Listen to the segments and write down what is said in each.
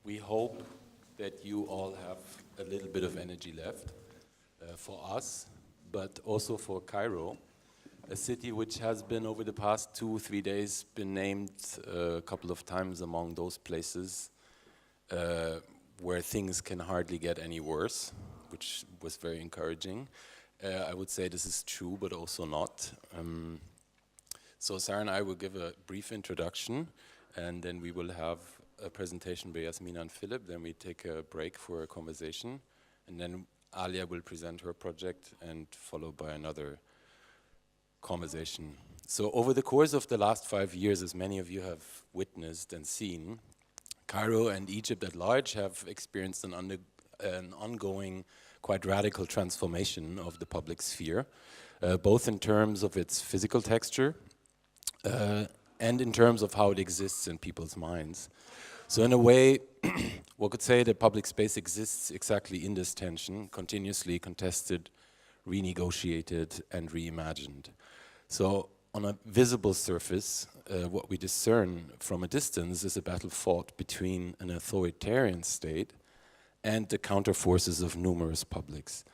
We hope that you all have a little bit of energy left for us, but also for Cairo, a city which has been over the past 2-3 days been named a couple of times among those places where things can hardly get any worse, which was very encouraging. I would say this is true, but also not. So Sarah and I will give a brief introduction, and then we will have a presentation by Jasmina and Philip, then we take a break for a conversation, and then Alia will present her project, and followed by another conversation. So over the course of the last 5 years, as many of you have witnessed and seen, Cairo and Egypt at large have experienced an ongoing, quite radical transformation of the public sphere, both in terms of its physical texture and in terms of how it exists in people's minds. So in a way, one could say that public space exists exactly in this tension, continuously contested, renegotiated, and reimagined. So on a visible surface, what we discern from a distance is a battle fought between an authoritarian state and the counterforces of numerous publics.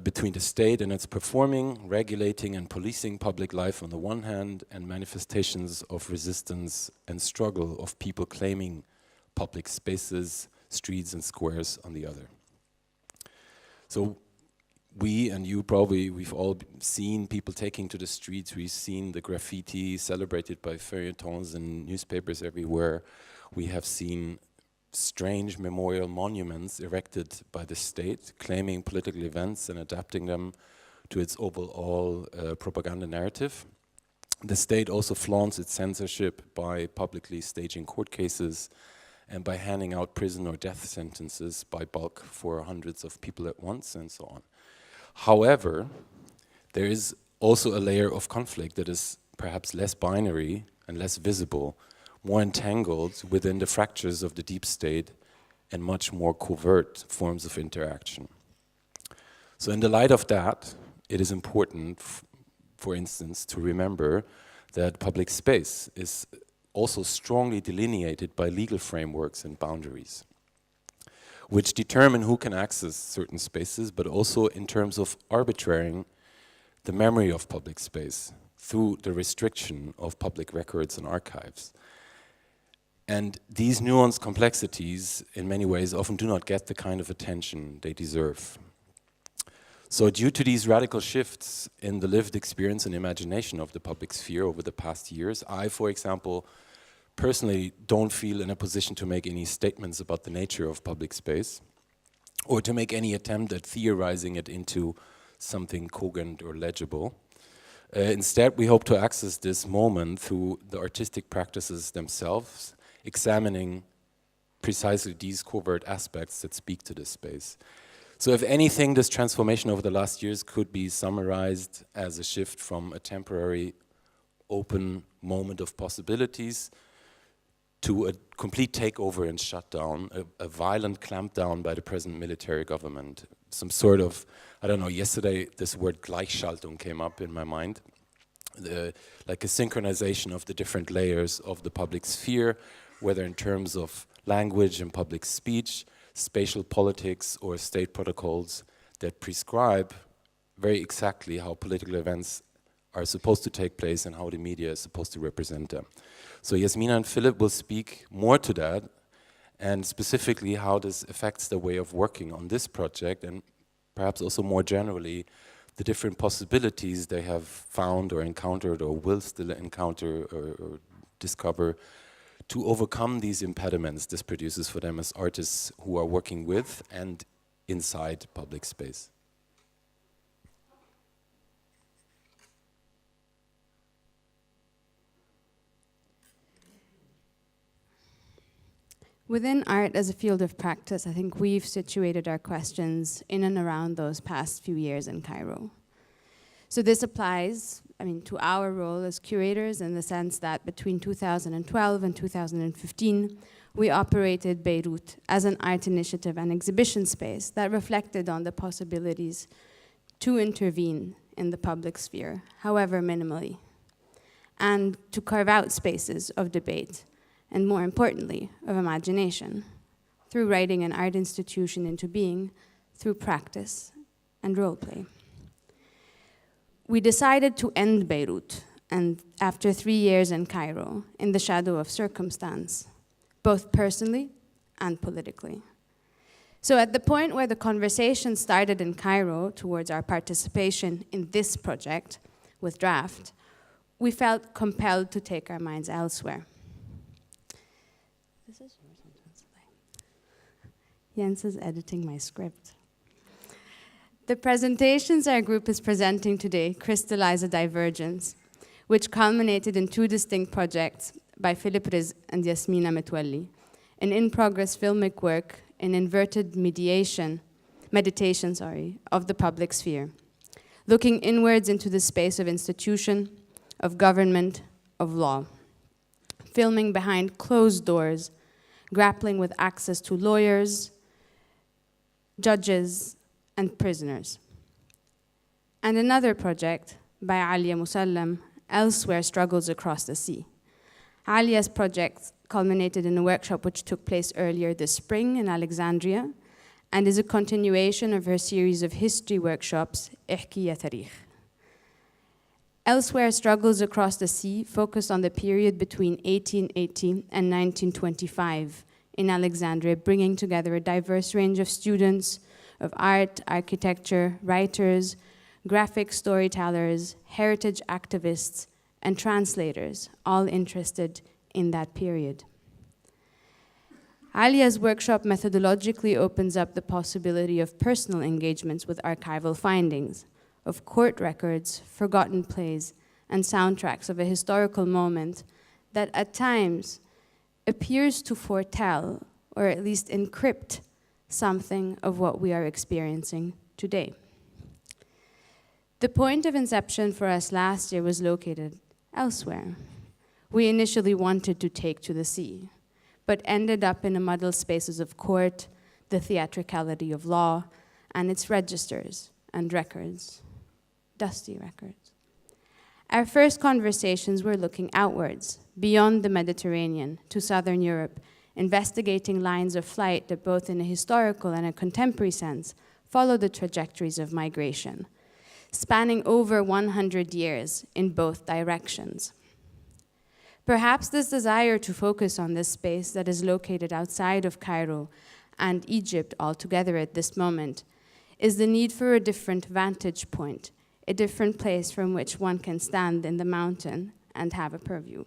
Between the state and its performing, regulating and policing public life on the one hand, and manifestations of resistance and struggle of people claiming public spaces, streets and squares on the other. So we and you probably, we've all seen people taking to the streets, we've seen the graffiti celebrated by feuilletons and newspapers everywhere. We have seen strange memorial monuments erected by the state, claiming political events and adapting them to its overall propaganda narrative. The state also flaunts its censorship by publicly staging court cases and by handing out prison or death sentences by bulk for hundreds of people at once, and so on. However, there is also a layer of conflict that is perhaps less binary and less visible, more entangled within the fractures of the deep state and much more covert forms of interaction. So in the light of that, it is important, for instance, to remember that public space is also strongly delineated by legal frameworks and boundaries, which determine who can access certain spaces, but also in terms of arbitrating the memory of public space through the restriction of public records and archives. And these nuanced complexities, in many ways, often do not get the kind of attention they deserve. So due to these radical shifts in the lived experience and imagination of the public sphere over the past years, I, for example, personally don't feel in a position to make any statements about the nature of public space, or to make any attempt at theorizing it into something cogent or legible. Instead, we hope to access this moment through the artistic practices themselves, examining precisely these covert aspects that speak to this space. So if anything, this transformation over the last years could be summarized as a shift from a temporary open moment of possibilities to a complete takeover and shutdown, a violent clampdown by the present military government. Some sort of, I don't know, yesterday this word Gleichschaltung came up in my mind. Like a synchronization of the different layers of the public sphere, whether in terms of language and public speech, spatial politics, or state protocols that prescribe very exactly how political events are supposed to take place and how the media is supposed to represent them. So Jasmina and Philip will speak more to that, and specifically how this affects the way of working on this project, and perhaps also more generally, the different possibilities they have found or encountered or will still encounter or discover to overcome these impediments this produces for them as artists who are working with and inside public space. Within art as a field of practice, I think we've situated our questions in and around those past few years in Cairo. So this applies, to our role as curators in the sense that between 2012 and 2015, we operated Beirut as an art initiative and exhibition space that reflected on the possibilities to intervene in the public sphere, however minimally, and to carve out spaces of debate, and more importantly, of imagination, through writing an art institution into being, through practice and role play. We decided to end Beirut, and after 3 years in Cairo, in the shadow of circumstance, both personally and politically. So at the point where the conversation started in Cairo towards our participation in this project with Draft, we felt compelled to take our minds elsewhere. This is yours, Jens is editing my script. The presentations our group is presenting today crystallize a divergence, which culminated in 2 distinct projects by Rizk and Jasmina Metwaly, an in-progress filmic work in inverted meditation of the public sphere, looking inwards into the space of institution, of government, of law, filming behind closed doors, grappling with access to lawyers, judges, and prisoners. And another project by Alia Musallam, Elsewhere Struggles Across the Sea. Alia's project culminated in a workshop which took place earlier this spring in Alexandria and is a continuation of her series of history workshops, Ihki Ya Tarikh. Elsewhere Struggles Across the Sea focused on the period between 1880 and 1925 in Alexandria, bringing together a diverse range of students of art, architecture, writers, graphic storytellers, heritage activists, and translators, all interested in that period. Alia's workshop methodologically opens up the possibility of personal engagements with archival findings, of court records, forgotten plays, and soundtracks of a historical moment that at times appears to foretell, or at least encrypt, something of what we are experiencing today. The point of inception for us last year was located elsewhere. We initially wanted to take to the sea, but ended up in the muddled spaces of court, the theatricality of law, and its registers and records, dusty records. Our first conversations were looking outwards, beyond the Mediterranean, to Southern Europe, investigating lines of flight that both in a historical and a contemporary sense follow the trajectories of migration, spanning over 100 years in both directions. Perhaps this desire to focus on this space that is located outside of Cairo and Egypt altogether at this moment is the need for a different vantage point, a different place from which one can stand in the mountain and have a purview.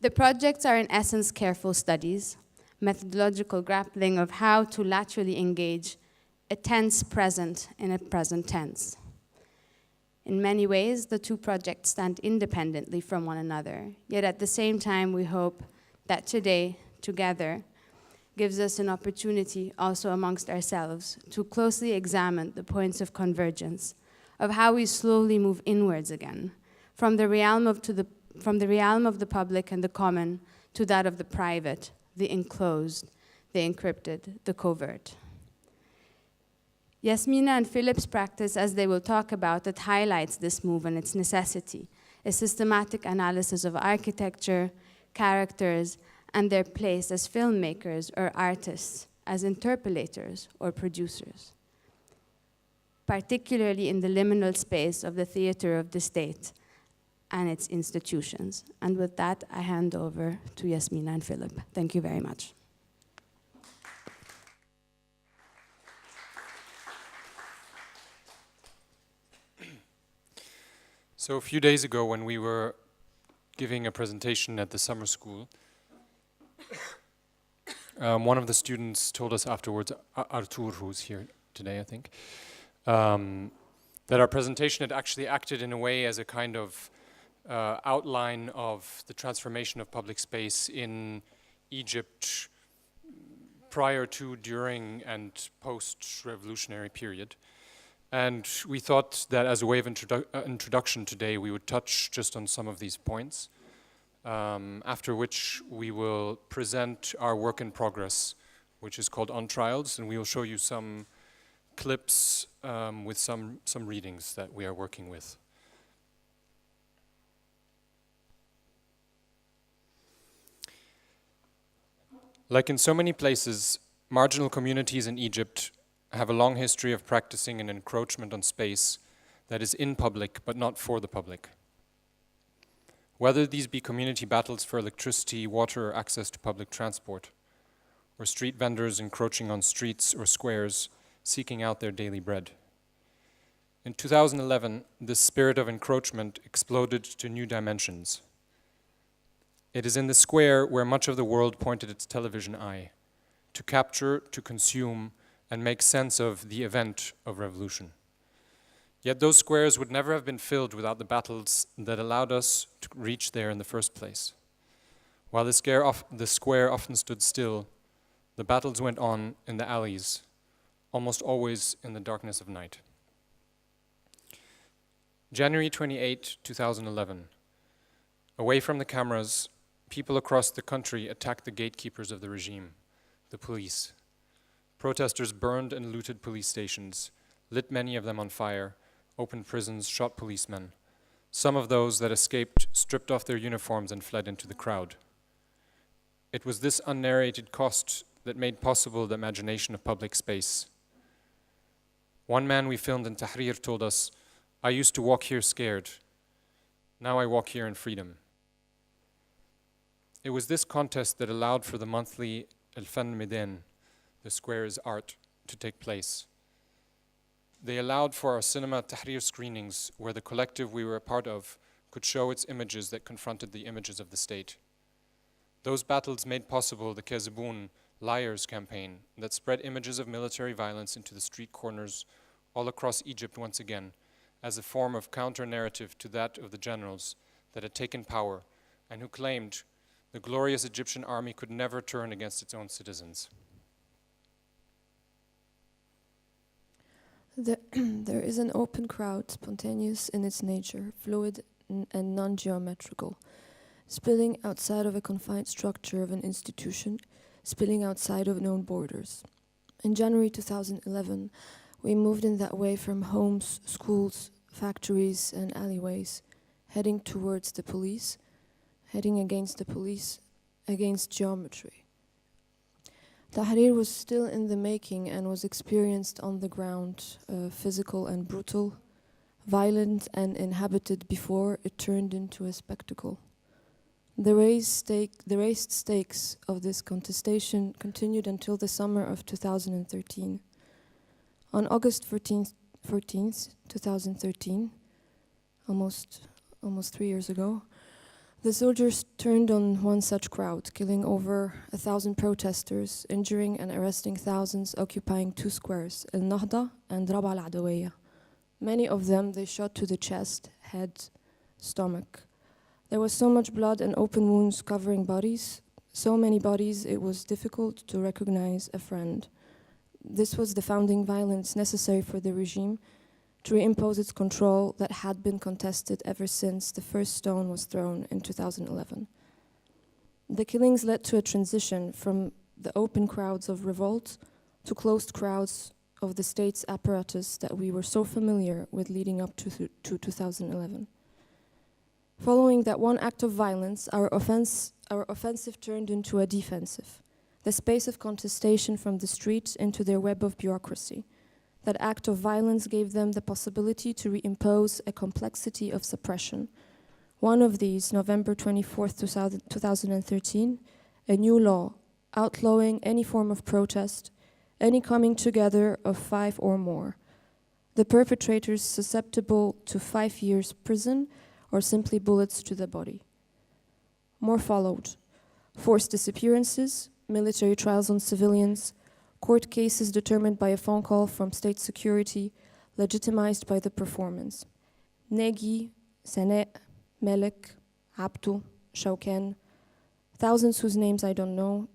The projects are in essence careful studies, methodological grappling of how to laterally engage a tense present in a present tense. In many ways, the 2 projects stand independently from one another, yet at the same time, we hope that today, together, gives us an opportunity also amongst ourselves to closely examine the points of convergence, of how we slowly move inwards again, from the realm of the public and the common to that of the private, the enclosed, the encrypted, the covert. Jasmina and Philip's practice, as they will talk about, that highlights this move and its necessity, a systematic analysis of architecture, characters, and their place as filmmakers or artists, as interpolators or producers, particularly in the liminal space of the theater of the state and its institutions. And with that, I hand over to Jasmina and Philip. Thank you very much. So a few days ago, when we were giving a presentation at the summer school, one of the students told us afterwards, Artur, who's here today, I think, that our presentation had actually acted in a way as a kind of outline of the transformation of public space in Egypt prior to, during, and post-revolutionary period. And we thought that as a way of introduction today, we would touch just on some of these points, after which we will present our work in progress, which is called On Trials, and we will show you some clips with some readings that we are working with. Like in so many places, marginal communities in Egypt have a long history of practicing an encroachment on space that is in public but not for the public. Whether these be community battles for electricity, water, or access to public transport, or street vendors encroaching on streets or squares, seeking out their daily bread. In 2011, this spirit of encroachment exploded to new dimensions. It is in the square where much of the world pointed its television eye, to capture, to consume, and make sense of the event of revolution. Yet those squares would never have been filled without the battles that allowed us to reach there in the first place. While the square often stood still, the battles went on in the alleys, almost always in the darkness of night. January 28, 2011. Away from the cameras, people across the country attacked the gatekeepers of the regime, the police. Protesters burned and looted police stations, lit many of them on fire, opened prisons, shot policemen. Some of those that escaped stripped off their uniforms and fled into the crowd. It was this unnarrated cost that made possible the imagination of public space. One man we filmed in Tahrir told us, "I used to walk here scared. Now I walk here in freedom." It was this contest that allowed for the monthly El Fan Meden, the square is art, to take place. They allowed for our cinema Tahrir screenings where the collective we were a part of could show its images that confronted the images of the state. Those battles made possible the Kezeboun Liars campaign that spread images of military violence into the street corners all across Egypt once again as a form of counter-narrative to that of the generals that had taken power and who claimed the glorious Egyptian army could never turn against its own citizens. There is an open crowd, spontaneous in its nature, fluid and non-geometrical, spilling outside of a confined structure of an institution, spilling outside of known borders. In January 2011, we moved in that way from homes, schools, factories, and alleyways, heading towards the police, heading against the police, against geometry. Tahrir was still in the making and was experienced on the ground, physical and brutal, violent and inhabited before it turned into a spectacle. The raised stakes of this contestation continued until the summer of 2013. On August 14th, 2013, almost 3 years ago, the soldiers turned on one such crowd, killing over 1,000 protesters, injuring and arresting thousands, occupying 2 squares, El Nahda and Raba al-Adawiyya. Many of them they shot to the chest, head, stomach. There was so much blood and open wounds covering bodies, so many bodies it was difficult to recognize a friend. This was the founding violence necessary for the regime to reimpose its control that had been contested ever since the first stone was thrown in 2011. The killings led to a transition from the open crowds of revolt to closed crowds of the state's apparatus that we were so familiar with leading up to 2011. Following that one act of violence, our offensive turned into a defensive, the space of contestation from the street into their web of bureaucracy. That act of violence gave them the possibility to reimpose a complexity of suppression. One of these, November 24th, 2013, a new law outlawing any form of protest, any coming together of 5 or more. The perpetrators susceptible to 5 years prison or simply bullets to the body. More followed. Forced disappearances, military trials on civilians, court cases determined by a phone call from state security, legitimized by the performance. Negi, Sane, Melek, Abdu, Shauken, thousands whose names I don't know,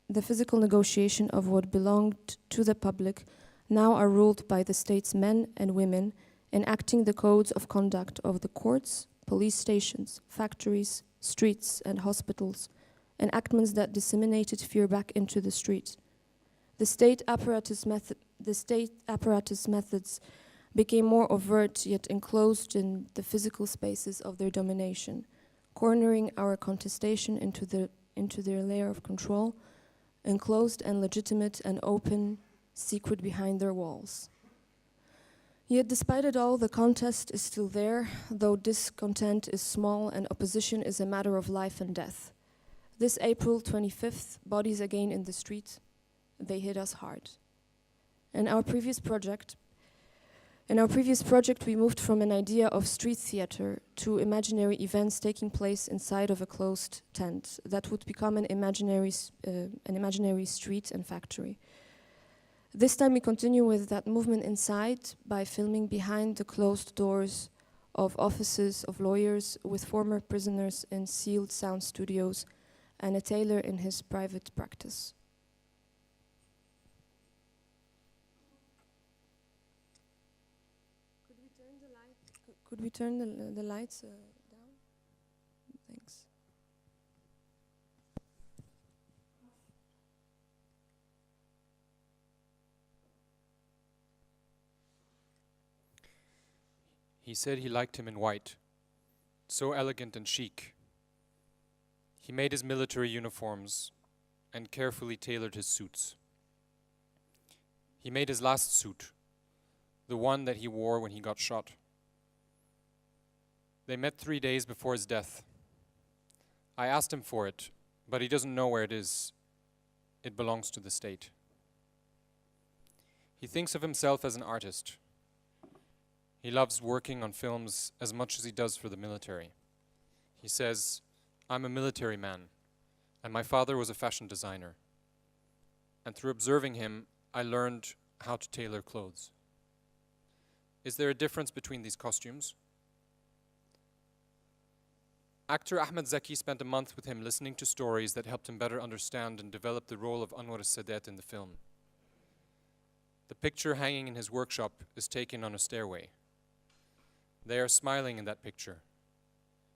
the physical negotiation of what belonged to the public now are ruled by the state's men and women, enacting the codes of conduct of the courts, police stations, factories, streets, and hospitals, enactments that disseminated fear back into the street. The state apparatus methods became more overt yet enclosed in the physical spaces of their domination, cornering our contestation into their layer of control enclosed and legitimate and open, secret behind their walls. Yet despite it all, the contest is still there, though discontent is small and opposition is a matter of life and death. This April 25th, bodies again in the street, they hit us hard. In our previous project, we moved from an idea of street theater to imaginary events taking place inside of a closed tent that would become an imaginary street and factory. This time we continue with that movement inside by filming behind the closed doors of offices of lawyers with former prisoners in sealed sound studios and a tailor in his private practice. Could we turn the lights down? Thanks. He said he liked him in white, so elegant and chic. He made his military uniforms and carefully tailored his suits. He made his last suit, the one that he wore when he got shot. They met 3 days before his death. I asked him for it, but he doesn't know where it is. It belongs to the state. He thinks of himself as an artist. He loves working on films as much as he does for the military. He says, "I'm a military man, and my father was a fashion designer. And through observing him, I learned how to tailor clothes." Is there a difference between these costumes? Actor Ahmed Zaki spent a month with him listening to stories that helped him better understand and develop the role of Anwar al-Sadat in the film. The picture hanging in his workshop is taken on a stairway. They are smiling in that picture.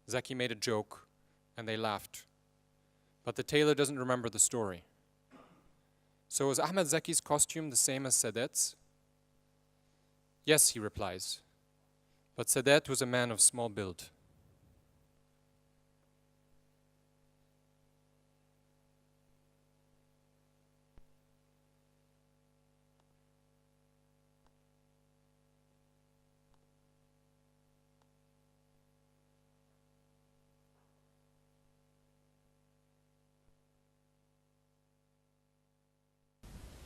Zaki made a joke, and they laughed. But the tailor doesn't remember the story. So is Ahmed Zaki's costume the same as Sadat's? Yes, he replies. But Sadat was a man of small build.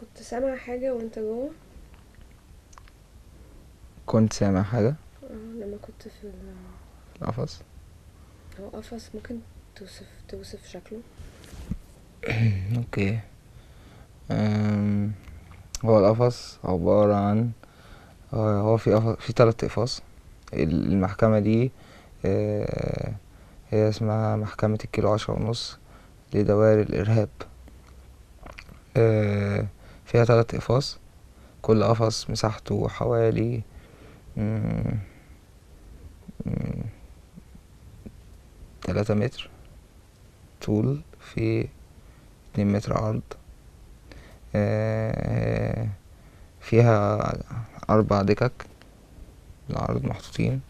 كنت سامع حاجة وانت جوه؟ كنت سامع حاجة لما كنت في القفص. هو قفص ممكن توصف شكله؟ اوكي. هو القفص عبارة عن هو في 3 أقفاص. المحكمة دي هي اسمها محكمة الكيلو 10.5 لدوائر الإرهاب. فيها 3 أقفاص، كل قفص مساحته حوالي 3 متر طول في 2 متر عرض. فيها 4 دكك بالعرض محطوطين،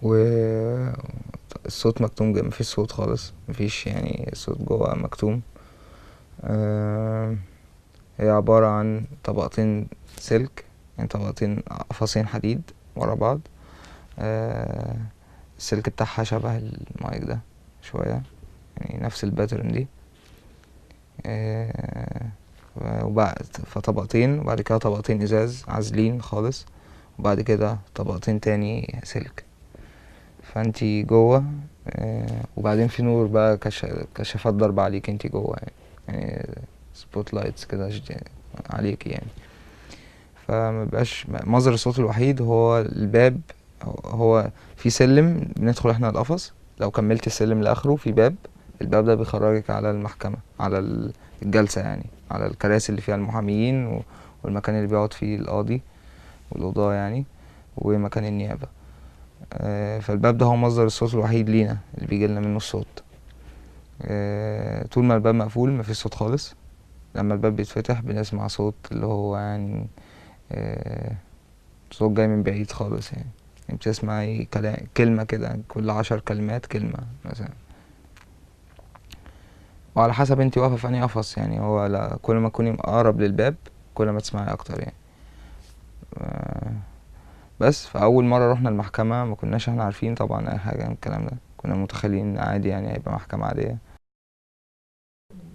والصوت مكتوم جدا، مفيش صوت خالص، مفيش يعني الصوت جوه مكتوم. هي عبارة عن طبقتين سلك، يعني طبقتين قفصين حديد ورا بعض. السلك بتاعها شبه المايك ده شوية، يعني نفس الباترن دي. فطبقتين، وبعد كده طبقتين ازاز عازلين خالص، وبعد كده طبقتين تاني سلك. فانتي جوه، وبعدين في نور بقى كشافات ضربة عليك انتي جوه، يعني سبوت لايتس كده عليك يعني. فمبقاش مصدر الصوت الوحيد هو الباب. هو في سلم بندخل احنا القفص، لو كملت السلم لاخره في باب، الباب ده بيخرجك على المحكمة، على الجلسة، يعني على الكراسي اللي فيها المحاميين والمكان اللي بيقعد فيه القاضي والقضاة يعني، ومكان النيابة. فالباب ده هو مصدر الصوت الوحيد لينا اللي بيجيلنا منه الصوت. طول ما الباب مقفول مفيش صوت خالص. لما الباب بيتفتح بنسمع صوت اللي هو يعني صوت جاي من بعيد خالص، يعني بتسمعي كلمة كده، كل 10 كلمات كلمة مثلا. وعلى حسب انت واقفه في انهي قفص يعني. هو لا، كل ما تكوني اقرب للباب كل ما تسمعي اكتر يعني. بس فاول مره رحنا المحكمه ما كناش احنا عارفين طبعا اي حاجه من الكلام ده، كنا متخيلين عادي يعني هيبقى محكمه عاديه.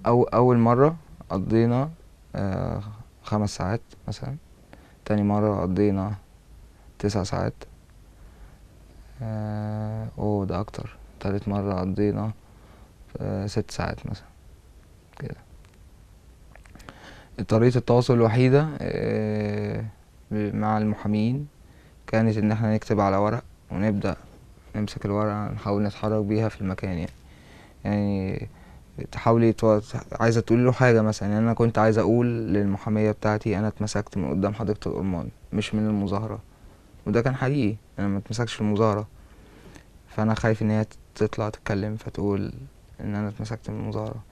اول مره قضينا 5 ساعات مثلا. تاني مره قضينا 9 ساعات. ده اكتر. تالت مره قضينا 6 ساعات مثلا كده. طريقة التواصل الوحيدة مع المحامين كانت ان احنا نكتب على ورق ونبدأ نمسك الورقة نحاول نتحرك بيها في المكان يعني تحاولي عايزة تقولي له حاجة مثلا. يعني انا كنت عايز اقول للمحامية بتاعتي انا اتمسكت من قدام حديقة الأورمان مش من المظاهرة، وده كان حقيقي، انا ما اتمسكش في المظاهرة. فانا خايف ان هي تطلع تتكلم فتقول ان انا اتمسكت من المظاهرة.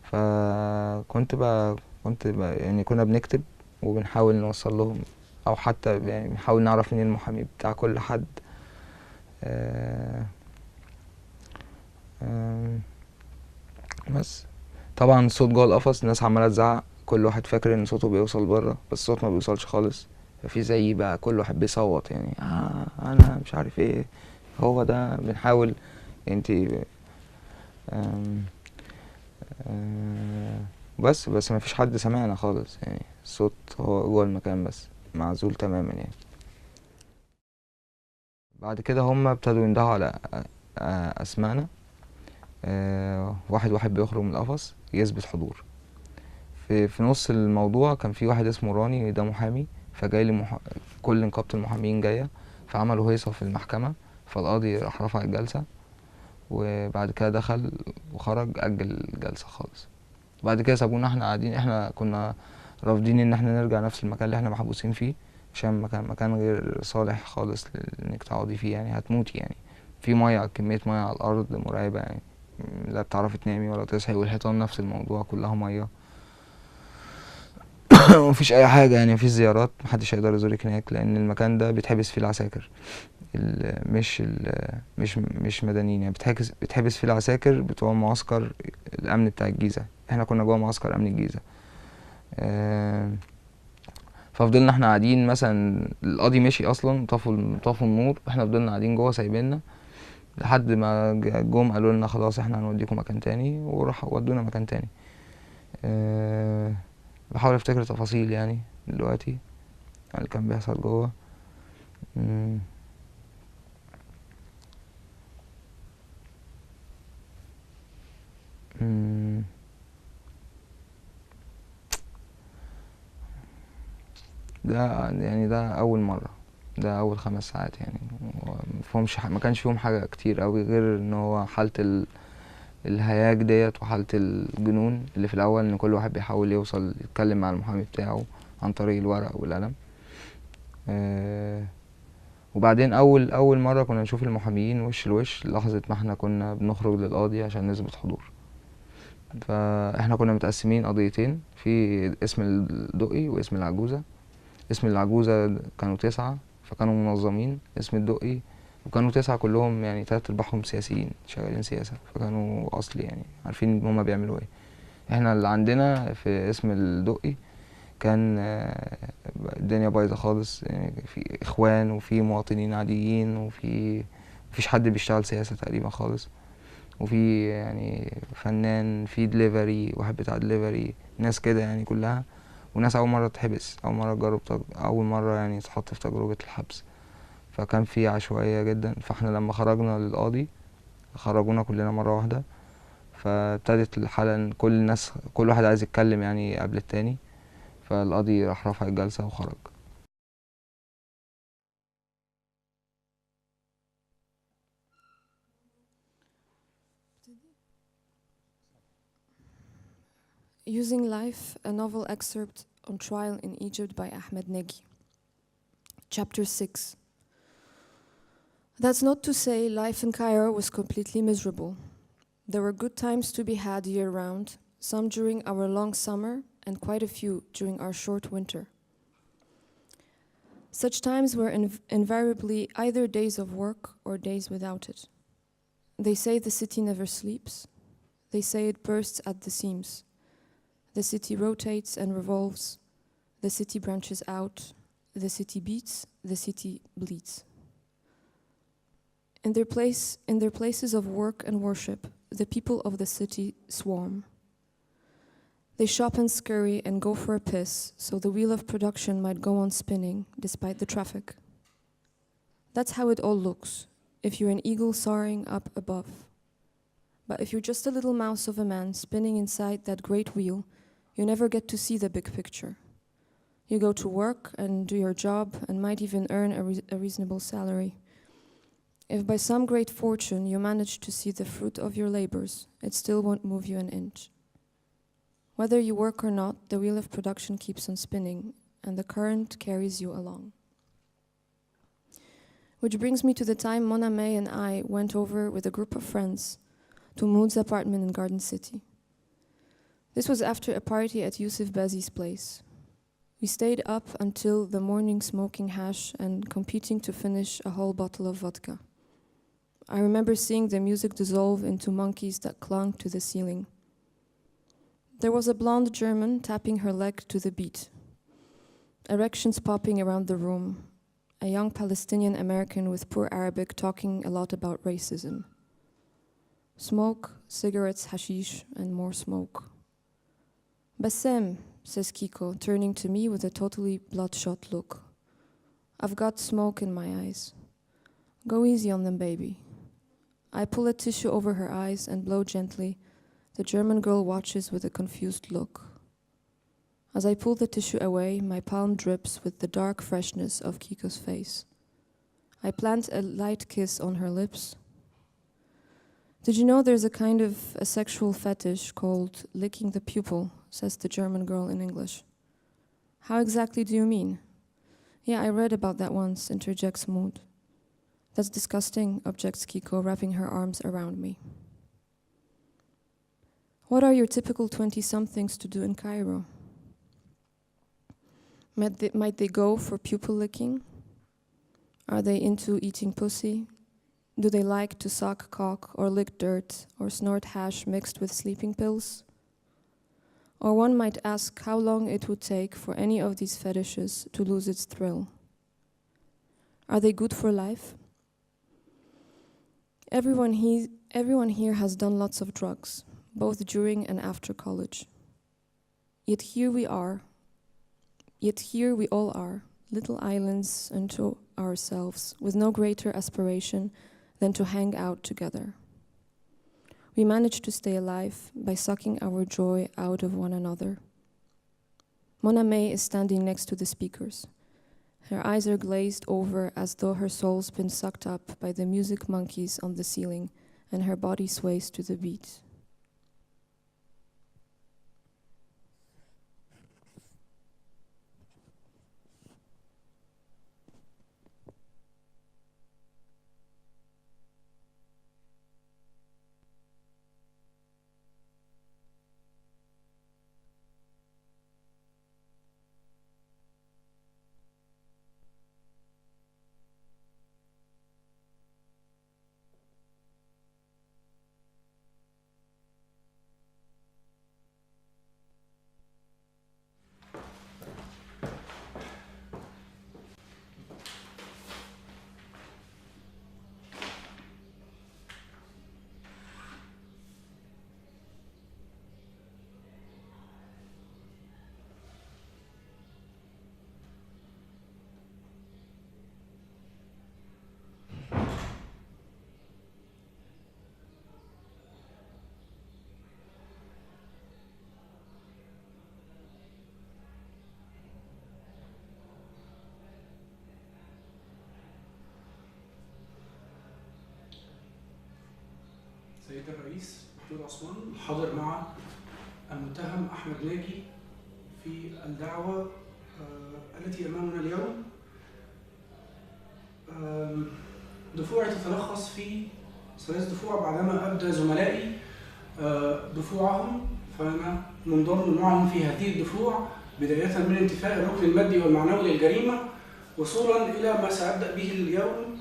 فكنت بقى يعني كنا بنكتب وبنحاول نوصل لهم، او حتى يعني بنحاول نعرف مين المحامي بتاع كل حد. بس طبعا الصوت جوه القفص، الناس عماله تزعق، كل واحد فاكر ان صوته بيوصل بره بس الصوت ما بيوصلش خالص. ففي زي بقى كل واحد بيصوت يعني انا مش عارف ايه. هو ده بنحاول انتي بس ما فيش حد سمعنا خالص يعني. الصوت هو جوه المكان بس معزول تماما يعني. بعد كده هم ابتدوا يندهوا على اسمائنا، واحد واحد بيخرج من القفص يثبت حضور. في نص الموضوع كان في واحد اسمه راني، ده محامي، فجاي لي كل نقابة المحامين جاية، فعملوا هيصة في المحكمة، فالقاضي راح رفع الجلسة، وبعد كده دخل وخرج أجل الجلسة خالص. بعد كده سابونا احنا قاعدين. احنا كنا رافضين ان احنا نرجع نفس المكان اللي احنا محبوسين فيه، عشان مكان غير صالح خالص انك تقعدي فيه يعني، هتموتي يعني. في ميه، كمية ميه على الارض مرعبة يعني، لا بتعرفي تنامي ولا تصحي، والحيطان نفس الموضوع كلها ميه. ومفيش اي حاجة يعني، مفيش زيارات، محدش هيقدر يزورك هناك لان المكان ده بيتحبس فيه العساكر، مش مدنيين يعني. بتحبس فيه العساكر بتوع معسكر الامن بتاع الجيزة. احنا كنا جوه معسكر امن الجيزة. ففضلنا احنا قاعدين مثلا، القاضي مشي اصلا، طفوا النور، احنا فضلنا قاعدين جوه سايبيننا لحد ما جم قالوا لنا خلاص احنا هنوديكم مكان تاني، وراح ودونا مكان تاني. بحاول افتكر تفاصيل يعني دلوقتي اللي كان بيحصل جوه. ده اول مره، ده اول 5 ساعات يعني. ما كانش فيهم حاجه كتير قوي غير ان هو حاله الهياج ديت وحاله الجنون اللي في الاول، ان كل واحد بيحاول يوصل يتكلم مع المحامي بتاعه عن طريق الورق والقلم. وبعدين اول مره كنا نشوف المحاميين وش لوش لحظه ما احنا كنا بنخرج للقاضي عشان نثبت حضور. فاحنا كنا متقسمين قضيتين، في اسم الدقي واسم العجوزه. اسم العجوزة كانوا 9 فكانوا منظمين، اسم الدقي وكانوا 9 كلهم يعني 3/4 سياسيين شغالين سياسة، فكانوا أصلي يعني عارفين هما بيعملوا ايه. احنا اللي عندنا في اسم الدقي كان الدنيا بايظة خالص يعني، في إخوان وفي مواطنين عاديين وفي مفيش حد بيشتغل سياسة تقريبا خالص، وفي يعني فنان، في دليفري، واحد بتاع دليفري، ناس كده يعني كلها، وناس أول مرة تحبس، أول مرة تجرب أول مرة يعني تتحط في تجربة الحبس. فكان في عشوائية جدا. فاحنا لما خرجنا للقاضي خرجونا كلنا مرة واحدة، فابتدت الحالة ان كل واحد عايز يتكلم يعني قبل التاني، فالقاضي راح رفع الجلسة وخرج. Using Life, a novel excerpt on trial in Egypt by Ahmed Negi. Chapter 6. That's not to say life in Cairo was completely miserable. There were good times to be had year-round, some during our long summer and quite a few during our short winter. Such times were invariably either days of work or days without it. They say the city never sleeps. They say it bursts at the seams. The city rotates and revolves. The city branches out. The city beats. The city bleeds. In their places of work and worship, the people of the city swarm. They shop and scurry and go for a piss, so the wheel of production might go on spinning despite the traffic. That's how it all looks, if you're an eagle soaring up above. But if you're just a little mouse of a man spinning inside that great wheel, you never get to see the big picture. You go to work and do your job and might even earn a reasonable salary. If by some great fortune you manage to see the fruit of your labors, it still won't move you an inch. Whether you work or not, the wheel of production keeps on spinning, and the current carries you along. Which brings me to the time Mona May and I went over with a group of friends to Mood's apartment in Garden City. This was after a party at Yusuf Bazi's place. We stayed up until the morning smoking hash and competing to finish a whole bottle of vodka. I remember seeing the music dissolve into monkeys that clung to the ceiling. There was a blonde German tapping her leg to the beat. Erections popping around the room. A young Palestinian American with poor Arabic talking a lot about racism. Smoke, cigarettes, hashish, and more smoke. Bassem, says Kiko, turning to me with a totally bloodshot look. I've got smoke in my eyes. Go easy on them, baby. I pull a tissue over her eyes and blow gently. The German girl watches with a confused look. As I pull the tissue away, my palm drips with the dark freshness of Kiko's face. I plant a light kiss on her lips. Did you know there's a kind of a sexual fetish called licking the pupil, says the German girl in English. How exactly do you mean? Yeah, I read about that once, interjects Mood. That's disgusting, objects Kiko, wrapping her arms around me. What are your typical 20-somethings to do in Cairo? Might they go for pupil licking? Are they into eating pussy? Do they like to suck cock or lick dirt or snort hash mixed with sleeping pills? Or one might ask how long it would take for any of these fetishes to lose its thrill. Are they good for life? Everyone here has done lots of drugs, both during and after college. Yet here we all are, little islands unto ourselves, with no greater aspiration than to hang out together. We manage to stay alive by sucking our joy out of one another. Mona May is standing next to the speakers. Her eyes are glazed over as though her soul's been sucked up by the music monkeys on the ceiling, and her body sways to the beat. سيد الرئيس دكتور عثمان حاضر مع المتهم أحمد ناجي في الدعوة التي أمامنا اليوم. دفوعي تتلخص في 3 دفوع بعدما أبدى زملائي دفوعهم، فأنا منضم معهم في هذه الدفوع بداية من انتفاء الركن المادي والمعنوي للجريمة وصولا إلى ما سأبدأ به اليوم.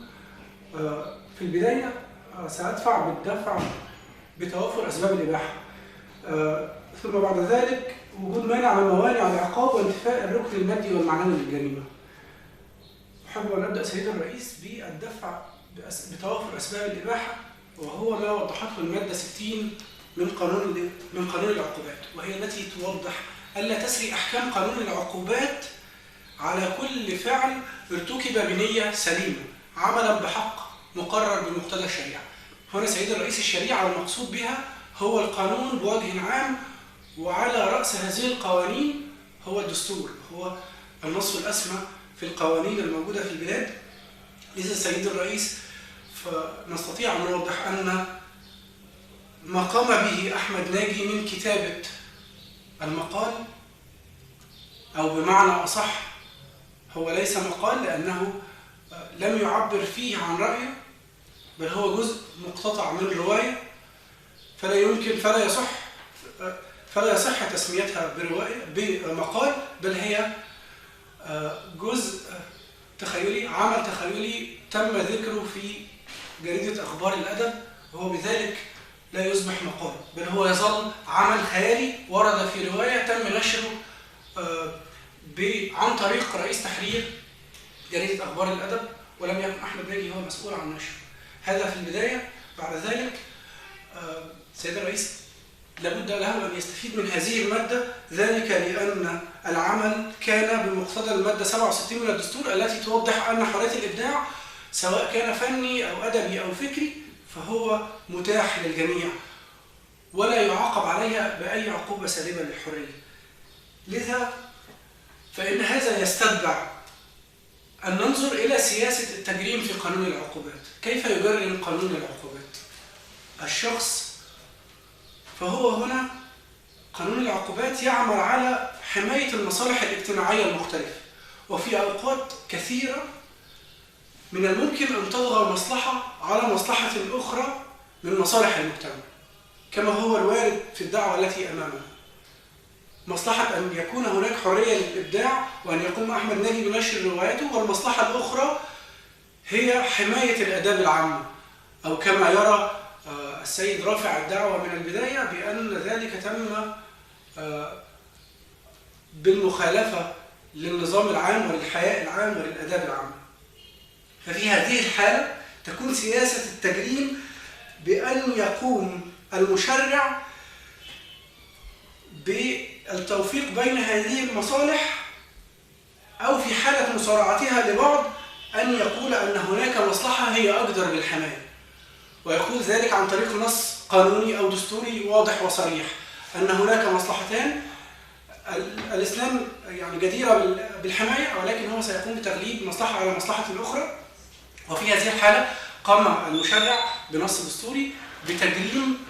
في البداية سأدفع بالدفع بتوافر أسباب الإباحة. ثم بعد ذلك وجود مانع من موانع العقاب وانتفاء الركن المادي والمعنوي للجريمة. أحب أن أبدأ سيد الرئيس بالدفع بتوافر أسباب الإباحة، وهو ما وضحته المادة 60 من قانون العقوبات، وهي التي توضح ألا تسري أحكام قانون العقوبات على كل فعل ارتكب بنية سليمة عملا بحق مقرر بمقتضى الشريعة. هنا سيد الرئيس الشريعة المقصود بها هو القانون بوجه عام، وعلى رأس هذه القوانين هو الدستور، هو النص الأسمى في القوانين الموجودة في البلاد. لذا سيد الرئيس فنستطيع أن نوضح أن ما قام به أحمد ناجي من كتابة المقال، أو بمعنى أصح هو ليس مقال لأنه لم يعبر فيه عن رأيه، بل هو جزء مقتطع من رواية، فلا يصح تسميتها بمقال، بل هي جزء تخيلي، عمل تخيلي تم ذكره في جريدة أخبار الأدب، وهو بذلك لا يصبح مقال، بل هو يظل عمل خيالي ورد في رواية تم نشره عن طريق رئيس تحرير جريدة أخبار الأدب، ولم يكن أحمد ناجي هو المسؤول عن نشره. هذا في البداية. بعد ذلك سيد الرئيس لابد له أن يستفيد من هذه المادة، ذلك لأن العمل كان بمقتضى المادة 67 من الدستور التي توضح أن حرية الإبداع سواء كان فني أو أدبي أو فكري فهو متاح للجميع ولا يعاقب عليها بأي عقوبة سالبة للحرية. لذا فإن هذا يستتبع أن ننظر إلى سياسة التجريم في قانون العقوبات. كيف يجرم قانون العقوبات الشخص؟ فهو هنا قانون العقوبات يعمل على حماية المصالح الاجتماعية المختلفة، وفي أوقات كثيرة من الممكن أن تطغى مصلحة على مصلحة أخرى من مصالح المجتمع، كما هو الوارد في الدعوة التي أمامنا. مصلحة أن يكون هناك حرية للإبداع وأن يقوم أحمد ناجي بنشر رواياته، والمصلحة الأخرى هي حماية الآداب العامة، أو كما يرى السيد رافع الدعوة من البداية بأن ذلك تم بالمخالفة للنظام العام وللحياء العام وللآداب العامة. ففي هذه الحالة تكون سياسة التجريم بأن يقوم المشرع بالتوفيق بين هذه المصالح، أو في حالة مصارعتها لبعض أن يقول أن هناك مصلحة هي أقدر بالحماية، ويقول ذلك عن طريق نص قانوني أو دستوري واضح وصريح أن هناك مصلحتان، الاثنان يعني جديرة بالحماية، ولكن هو سيقوم بتغليب مصلحة على مصلحة أخرى. وفي هذه الحالة قام المشرع بنص دستوري بتجريم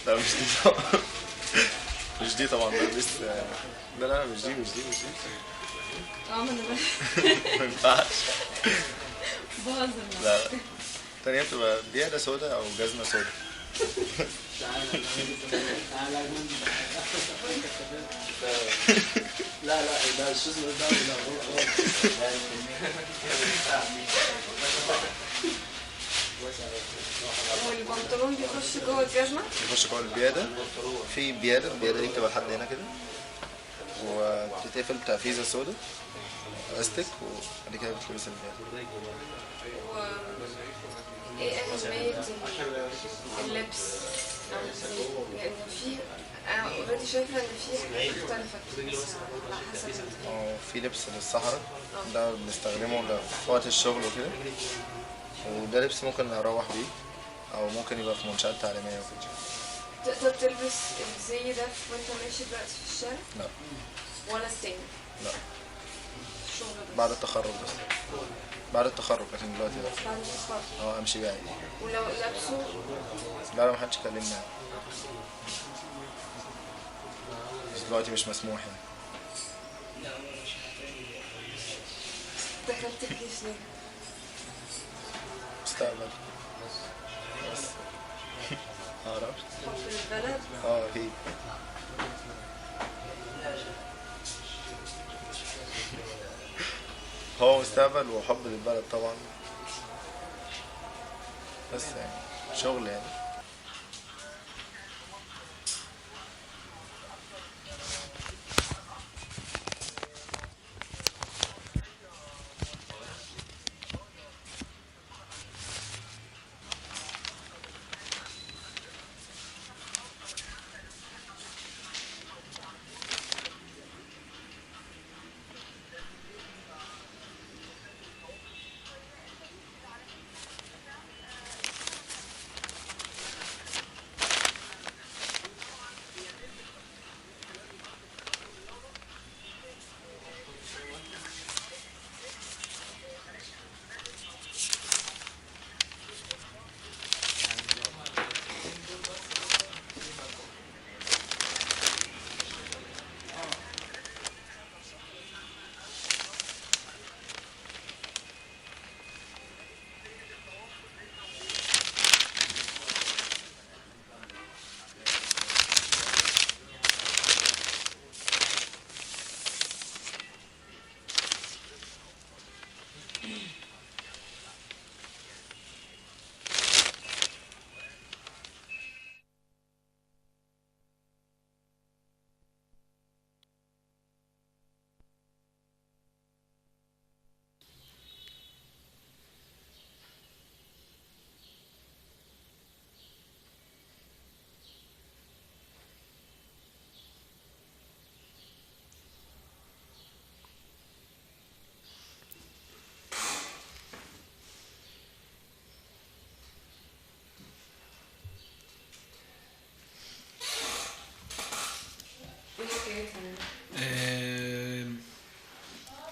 لا مش دي طبعا، مش دي طبعا، بس لا مش دي ما انا ما ينفعش. باظ. لا الثانية بتبقى بيادة سودا أو جزمة سودا. لا ده شو اسمه ده والبنطلون بيخش جوه الجزمة؟ بيخش جوه البيادة. في البيادة دي بتبقى لحد هنا كده، وبتتقفل بتقفيزة سودا استك، وبعد كده بتلبس البيادة. ايه أهمية اللبس؟ يعني في أنا اوريدي شايفة إن في حاجات اختلفت على حسب في لبس للصحراء ده بنستخدمه في وقت الشغل وكده، وده لبس ممكن نروح بيه أو ممكن يبقى في منشآت تعليمية وكده. تقدر تلبس الزي ده وانت ماشي دلوقتي في الشارع؟ لا. ولا التاني؟ لا. الشغل ده بعد التخرج بس. بعد التخرج لكن دلوقتي لا. بعد التخرج. امشي بقى. ولو لابسه؟ لا محدش كلمني يعني. بس دلوقتي مش مسموح يعني. دخلت الجيش ليه؟ مستقبل بس. معرفش. حب البلد؟ اكيد. هو مستقبل وحب للبلد طبعا، بس يعني شغل يعني.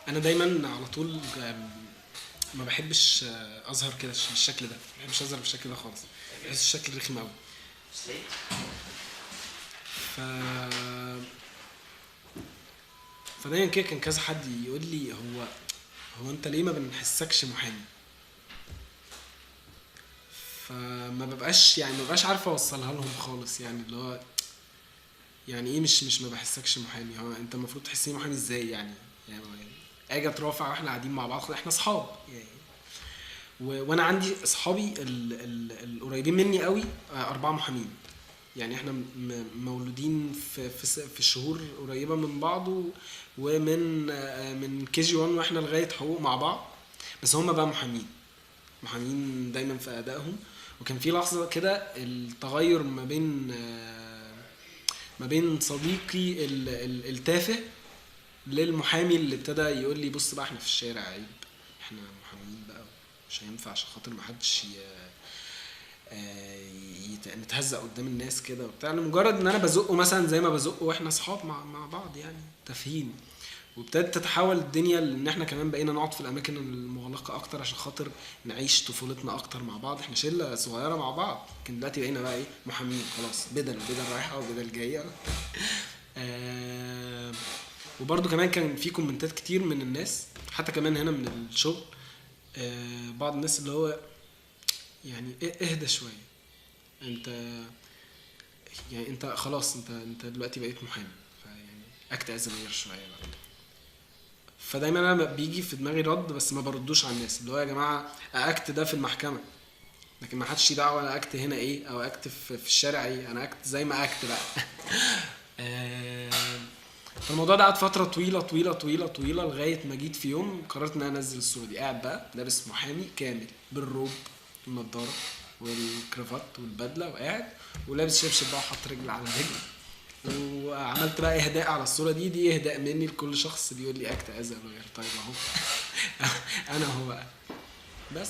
انا دايما على طول ما بحبش اظهر كده بالشكل ده، ما بحبش اظهر بالشكل ده خالص، بحس الشكل رخم قوي. فدايما كده كان كذا حد يقول لي هو انت ليه ما بنحسكش محامي؟ فما ببقاش عارف اوصلها لهم خالص، يعني اللي هو يعني ايه مش ما بحسكش محامي؟ هو انت المفروض تحسني محامي ازاي يعني اجي اترافع واحنا قاعدين مع بعض، احنا اصحاب يعني. وانا عندي اصحابي القريبين مني قوي 4 محامين، يعني احنا مولودين في شهور قريبه من بعض، من KG1 واحنا لغايه حقوق مع بعض، بس هم بقى محامين دايما في ادائهم. وكان في لحظه كده التغير ما بين صديقي التافه للمحامي اللي ابتدى يقول لي بص بقى احنا في الشارع عيب، احنا محامين بقى مش هينفع عشان خاطر ما حدش نتهزق قدام الناس كده وبتاع، لمجرد ان انا بزقه مثلا زي ما بزقه واحنا اصحاب مع بعض يعني تفهيم. وابتدت تتحول الدنيا لان احنا كمان بقينا نقعد في الاماكن المغلقه اكتر عشان خاطر نعيش طفولتنا اكتر مع بعض، احنا شله صغيره مع بعض. لكن دلوقتي بقينا بقى ايه محامين خلاص، بدل رايحه وبدل جايه. وبرده كمان كان في كومنتات كتير من الناس حتى كمان هنا من الشغل، بعض الناس اللي هو يعني اهدى شويه، انت خلاص انت دلوقتي بقيت محامي، فيعني اكت از غير شويه بقى. فدايما انا بيجي في دماغي رد بس ما بردوش على الناس، اللي هو يا جماعه اكت ده في المحكمه، لكن ما حدش دعوه انا اكت هنا ايه او اكت في الشارع ايه، انا اكت زي ما اكت بقى. فالموضوع ده قعد فتره طويله لغايه ما جيت في يوم قررت ان انا انزل الصوره دي، قاعد بقى لابس محامي كامل بالروب والنضاره والكرافات والبدله، وقاعد ولابس شبشب بقى وحط رجل على رجل، وعملت بقى اهداء على الصوره دي اهداء مني لكل شخص بيقول لي اكت از غير. طيب اهو انا هو بقى بس.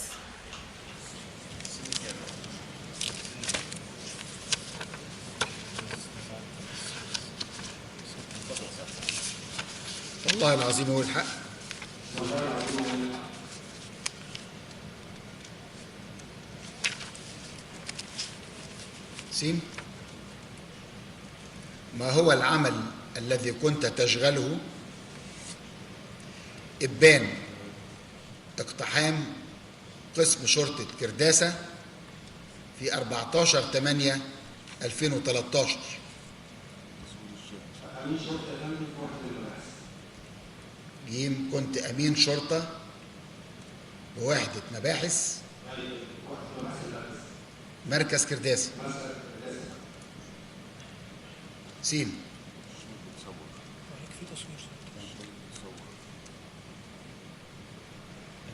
والله العظيم هو الحق. سين. ما هو العمل الذي كنت تشغله؟ إبان اقتحام قسم شرطة كرداسة في 14/8/2013. جيم كنت أمين شرطة بوحدة مباحث مركز كرداسة. سين.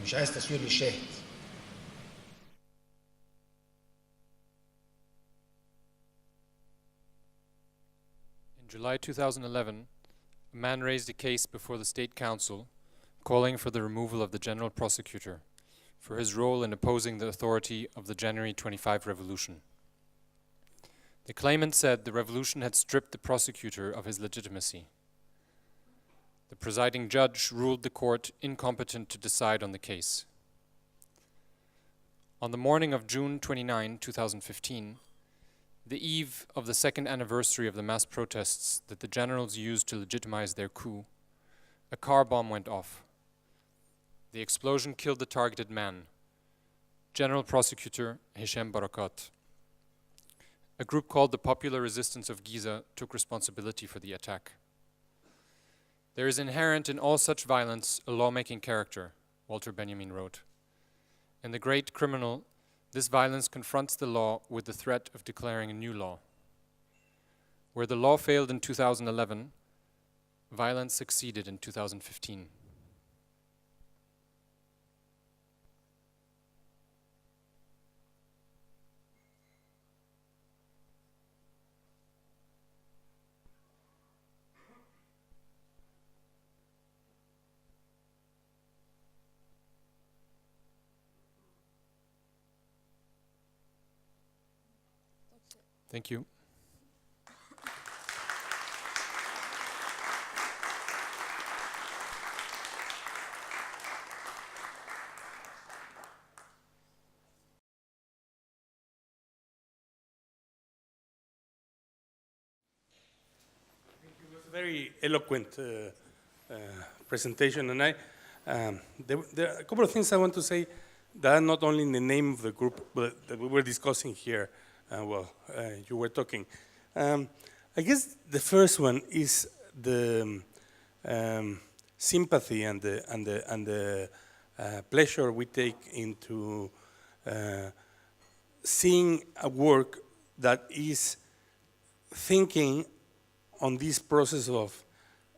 مش عايز تصوير للشاهد. In July 2011, a man raised a case before the State Council calling for the removal of the General Prosecutor for his role in opposing the authority of the January 25 revolution. The claimant said the revolution had stripped the prosecutor of his legitimacy. The presiding judge ruled the court incompetent to decide on the case. On the morning of June 29, 2015, the eve of the second anniversary of the mass protests that the generals used to legitimize their coup, a car bomb went off. The explosion killed the targeted man, General Prosecutor Hisham Barakat. A group called the Popular Resistance of Giza took responsibility for the attack. There is inherent in all such violence a lawmaking character, Walter Benjamin wrote. In The Great Criminal, this violence confronts the law with the threat of declaring a new law. Where the law failed in 2011, violence succeeded in 2015. Thank you. Very eloquent presentation, and there are a couple of things I want to say that are not only in the name of the group, but that we were discussing here. You were talking. I guess the first one is the sympathy and the pleasure we take into seeing a work that is thinking on this process of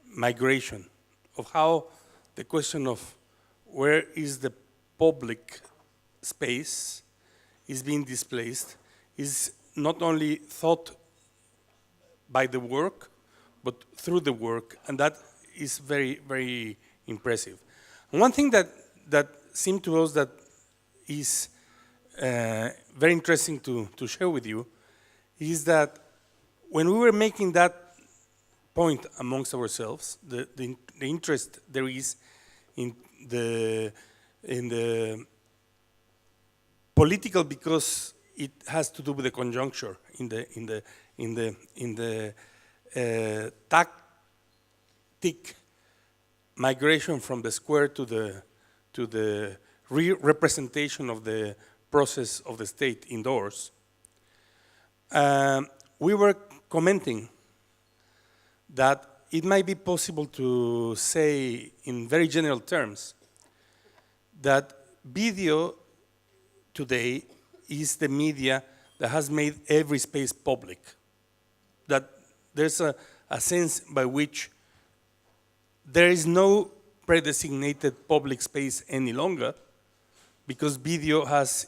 migration, of how the question of where is the public space is being displaced is not only thought by the work, but through the work, and that is very, very impressive. And one thing that seemed to us that is very interesting to share with you is that when we were making that point amongst ourselves, the interest there is in the political, because it has to do with the conjuncture in the tactic migration from the square to the re-representation of the process of the state indoors. We were commenting that it might be possible to say in very general terms that video today is the media that has made every space public. That there's a sense by which there is no predesignated public space any longer, because video has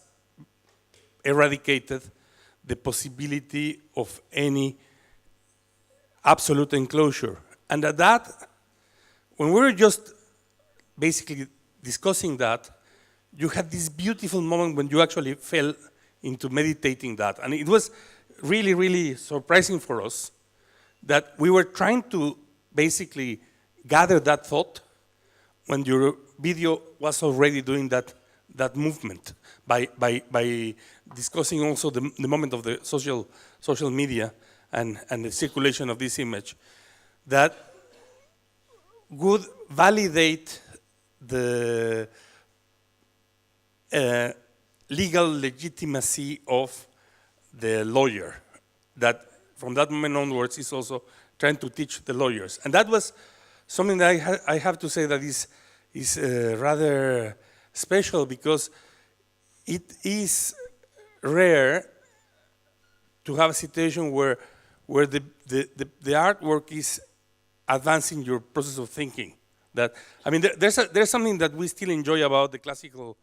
eradicated the possibility of any absolute enclosure. And that, when we were just basically discussing that, you had this beautiful moment when you actually fell into meditating that. And it was really, really surprising for us that we were trying to basically gather that thought when your video was already doing that that movement by discussing also the moment of the social media and the circulation of this image that would validate the legal legitimacy of the lawyer, that from that moment onwards is also trying to teach the lawyers. And that was something that I have to say that is rather special, because it is rare to have a situation where the artwork is advancing your process of thinking. That, I mean, there's something that we still enjoy about the classical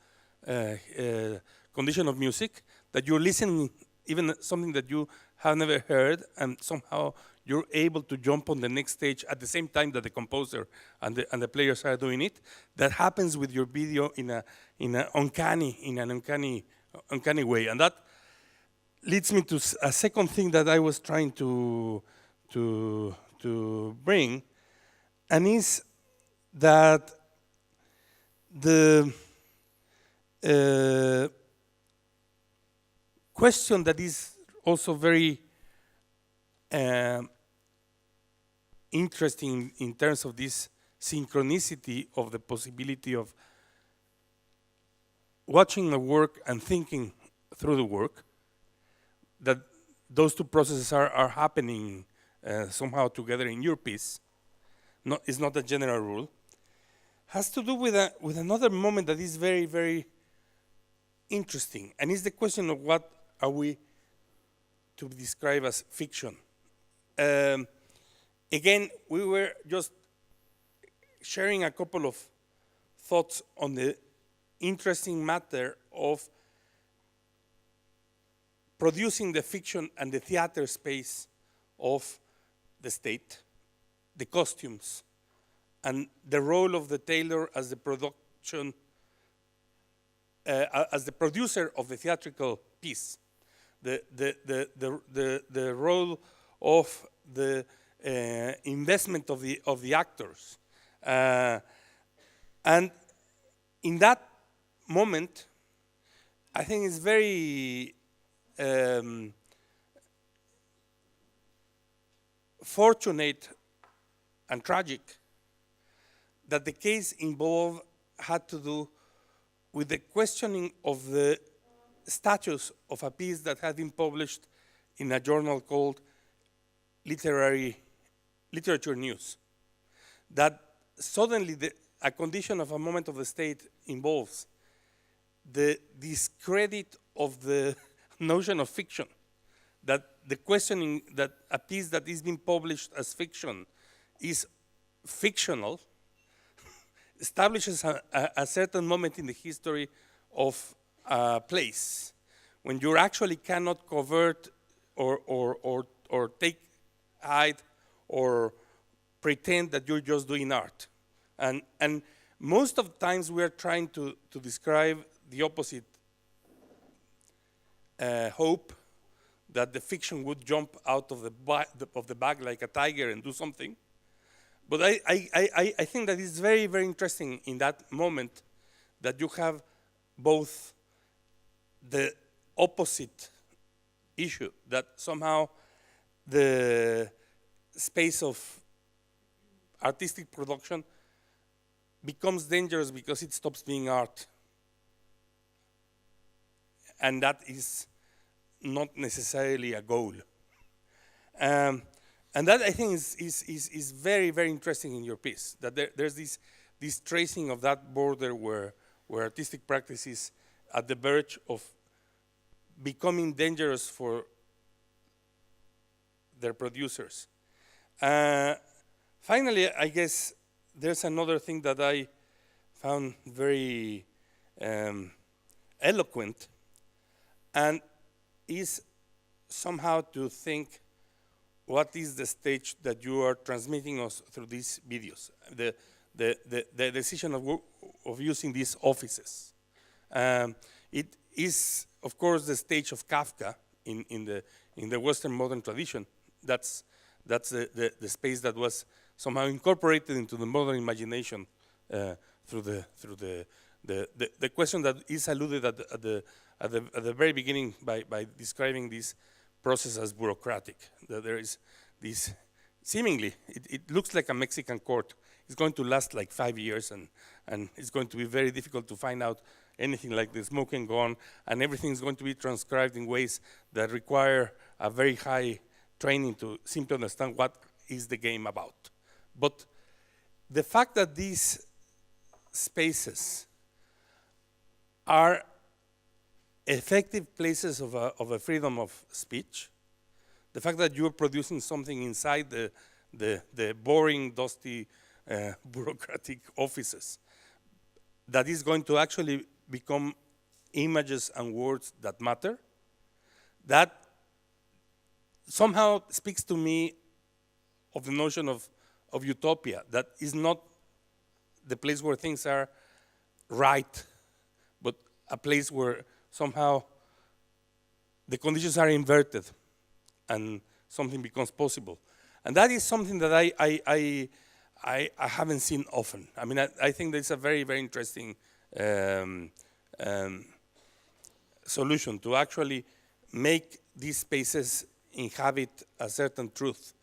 condition of music, that you're listening even something that you have never heard, and somehow you're able to jump on the next stage at the same time that the composer and the players are doing it. That happens with your video in an uncanny way, and that leads me to a second thing that I was trying to bring, and is that the question that is also very interesting in terms of this synchronicity of the possibility of watching the work and thinking through the work, that those two processes are happening somehow together in your piece. It's not a general rule. Has to do with another moment that is very, very interesting, and it's the question of what are we to describe as fiction. Again, we were just sharing a couple of thoughts on the interesting matter of producing the fiction and the theater space of the state, the costumes, and the role of the tailor as the production, as the producer of the theatrical piece, the role of the investment of the actors, and in that moment, I think it's very fortunate and tragic that the case involved had to do with the questioning of the status of a piece that had been published in a journal called Literature News. That suddenly a condition of a moment of the state involves the discredit of the notion of fiction, that the questioning that a piece that is being published as fiction is fictional, establishes a certain moment in the history of a place when you actually cannot covert or take hide or pretend that you're just doing art. And most of the times we are trying to describe the opposite hope, that the fiction would jump out of the bag like a tiger and do something. But I think that it's very, very interesting in that moment that you have both the opposite issue, that somehow the space of artistic production becomes dangerous because it stops being art. And that is not necessarily a goal. And that, I think, is very, very interesting in your piece, that there's this tracing of that border where artistic practice is at the verge of becoming dangerous for their producers. Finally, I guess there's another thing that I found very eloquent, and is somehow to think what is the stage that you are transmitting us through these videos, the decision of using these offices. It is, of course, the stage of Kafka in the Western modern tradition. That's the space that was somehow incorporated into the modern imagination through the the question that is alluded at the very beginning by describing this process as bureaucratic, that there is this, seemingly, it looks like a Mexican court. It's going to last like 5 years, and it's going to be very difficult to find out anything like the smoking gun, and everything is going to be transcribed in ways that require a very high training to simply understand what is the game about. But the fact that these spaces are effective places of a freedom of speech, the fact that you're producing something inside the boring, dusty, bureaucratic offices that is going to actually become images and words that matter, that somehow speaks to me of the notion of utopia, that is not the place where things are right, but a place where somehow the conditions are inverted and something becomes possible. And that is something that I haven't seen often. I mean, I think that's a very, very interesting solution to actually make these spaces inhabit a certain truth.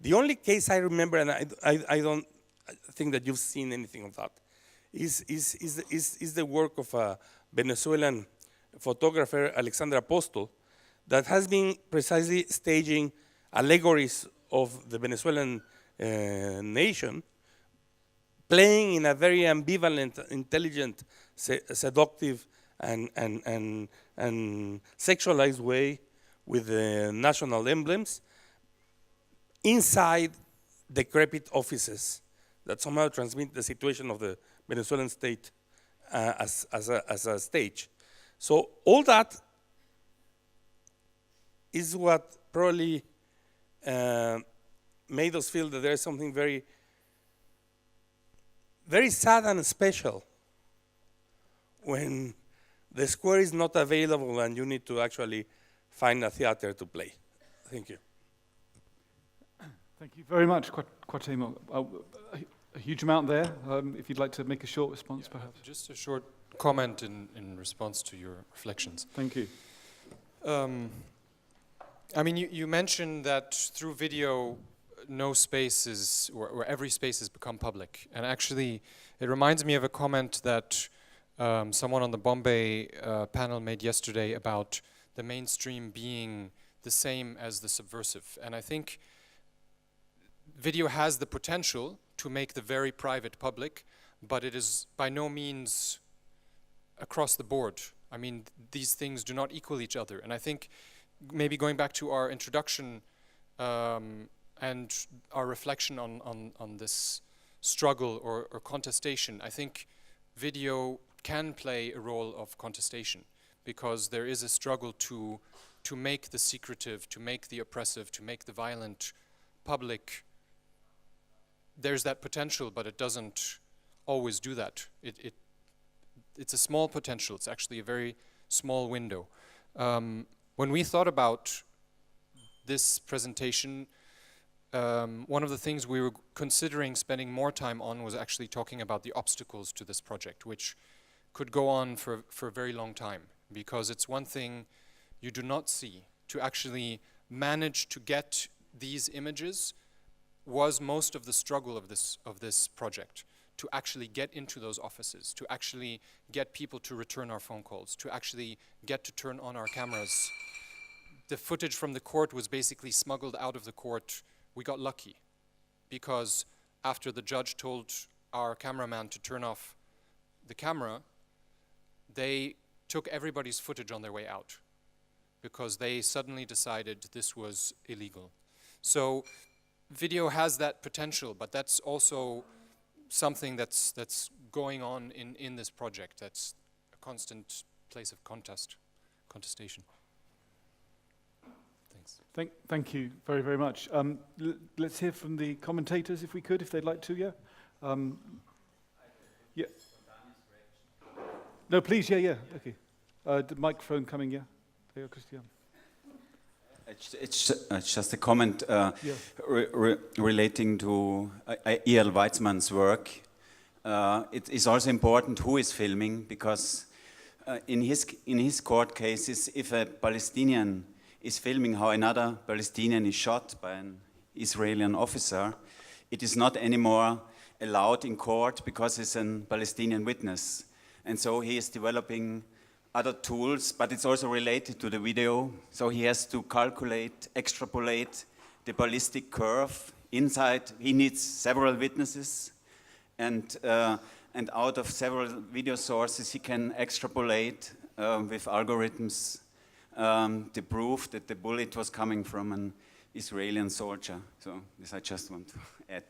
The only case I remember, and I don't think that you've seen anything of that, is the work of a Venezuelan photographer, Alexandra Apostol, that has been precisely staging allegories of the Venezuelan nation, playing in a very ambivalent, intelligent, seductive, and sexualized way with the national emblems inside decrepit offices that somehow transmit the situation of the Venezuelan state as a stage. So all that is what probably made us feel that there is something very, very sad and special when the square is not available and you need to actually find a theater to play. Thank you. Thank you very much, Quatemo. A huge amount there. If you'd like to make a short response, perhaps. Just a short comment in response to your reflections. Thank you. I mean, you mentioned that through video, no spaces, or every space has become public. And actually, it reminds me of a comment that someone on the Bombay panel made yesterday about the mainstream being the same as the subversive. And I think video has the potential to make the very private public, but it is by no means across the board. I mean, these things do not equal each other. And I think maybe going back to our introduction and our reflection on this struggle or contestation, I think video can play a role of contestation, because there is a struggle to make the secretive, to make the oppressive, to make the violent public. There's that potential, but it doesn't always do that. It's a small potential. It's actually a very small window. When we thought about this presentation, one of the things we were considering spending more time on was actually talking about the obstacles to this project, which could go on for a very long time, because it's one thing you do not see. To actually manage to get these images was most of the struggle of this project, to actually get into those offices, to actually get people to return our phone calls, to actually get to turn on our cameras. The footage from the court was basically smuggled out of the court. We got lucky, because after the judge told our cameraman to turn off the camera, they took everybody's footage on their way out, because they suddenly decided this was illegal. So video has that potential, but that's also something that's going on in this project. That's a constant place of contestation. Thanks. Thank you very, very much. Let's hear from the commentators, if we could, if they'd like to, yeah? Yeah. No, please, yeah, okay. The microphone coming, yeah? There, Christian. It's just a comment relating to E.L. Weizmann's work. it is also important who is filming, because in his court cases, if a Palestinian is filming how another Palestinian is shot by an Israeli officer, it is not anymore allowed in court because he's a Palestinian witness. And so he is developing other tools, but it's also related to the video. So he has to calculate, extrapolate the ballistic curve inside. He needs several witnesses, and out of several video sources, he can extrapolate with algorithms the proof that the bullet was coming from an Israeli soldier. So this I just want to add.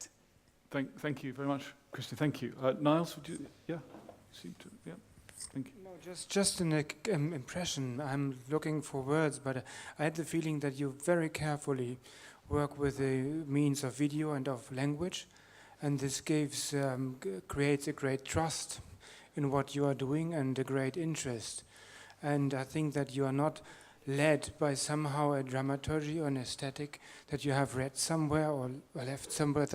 Thank you very much, Christy. Thank you. Nils, would you? Yeah. Yeah. Thank you. No, just an impression. I'm looking for words, but I had the feeling that you very carefully work with the means of video and of language, and this creates a great trust in what you are doing and a great interest. And I think that you are not led by somehow a dramaturgy or an aesthetic that you have read somewhere or left somewhere,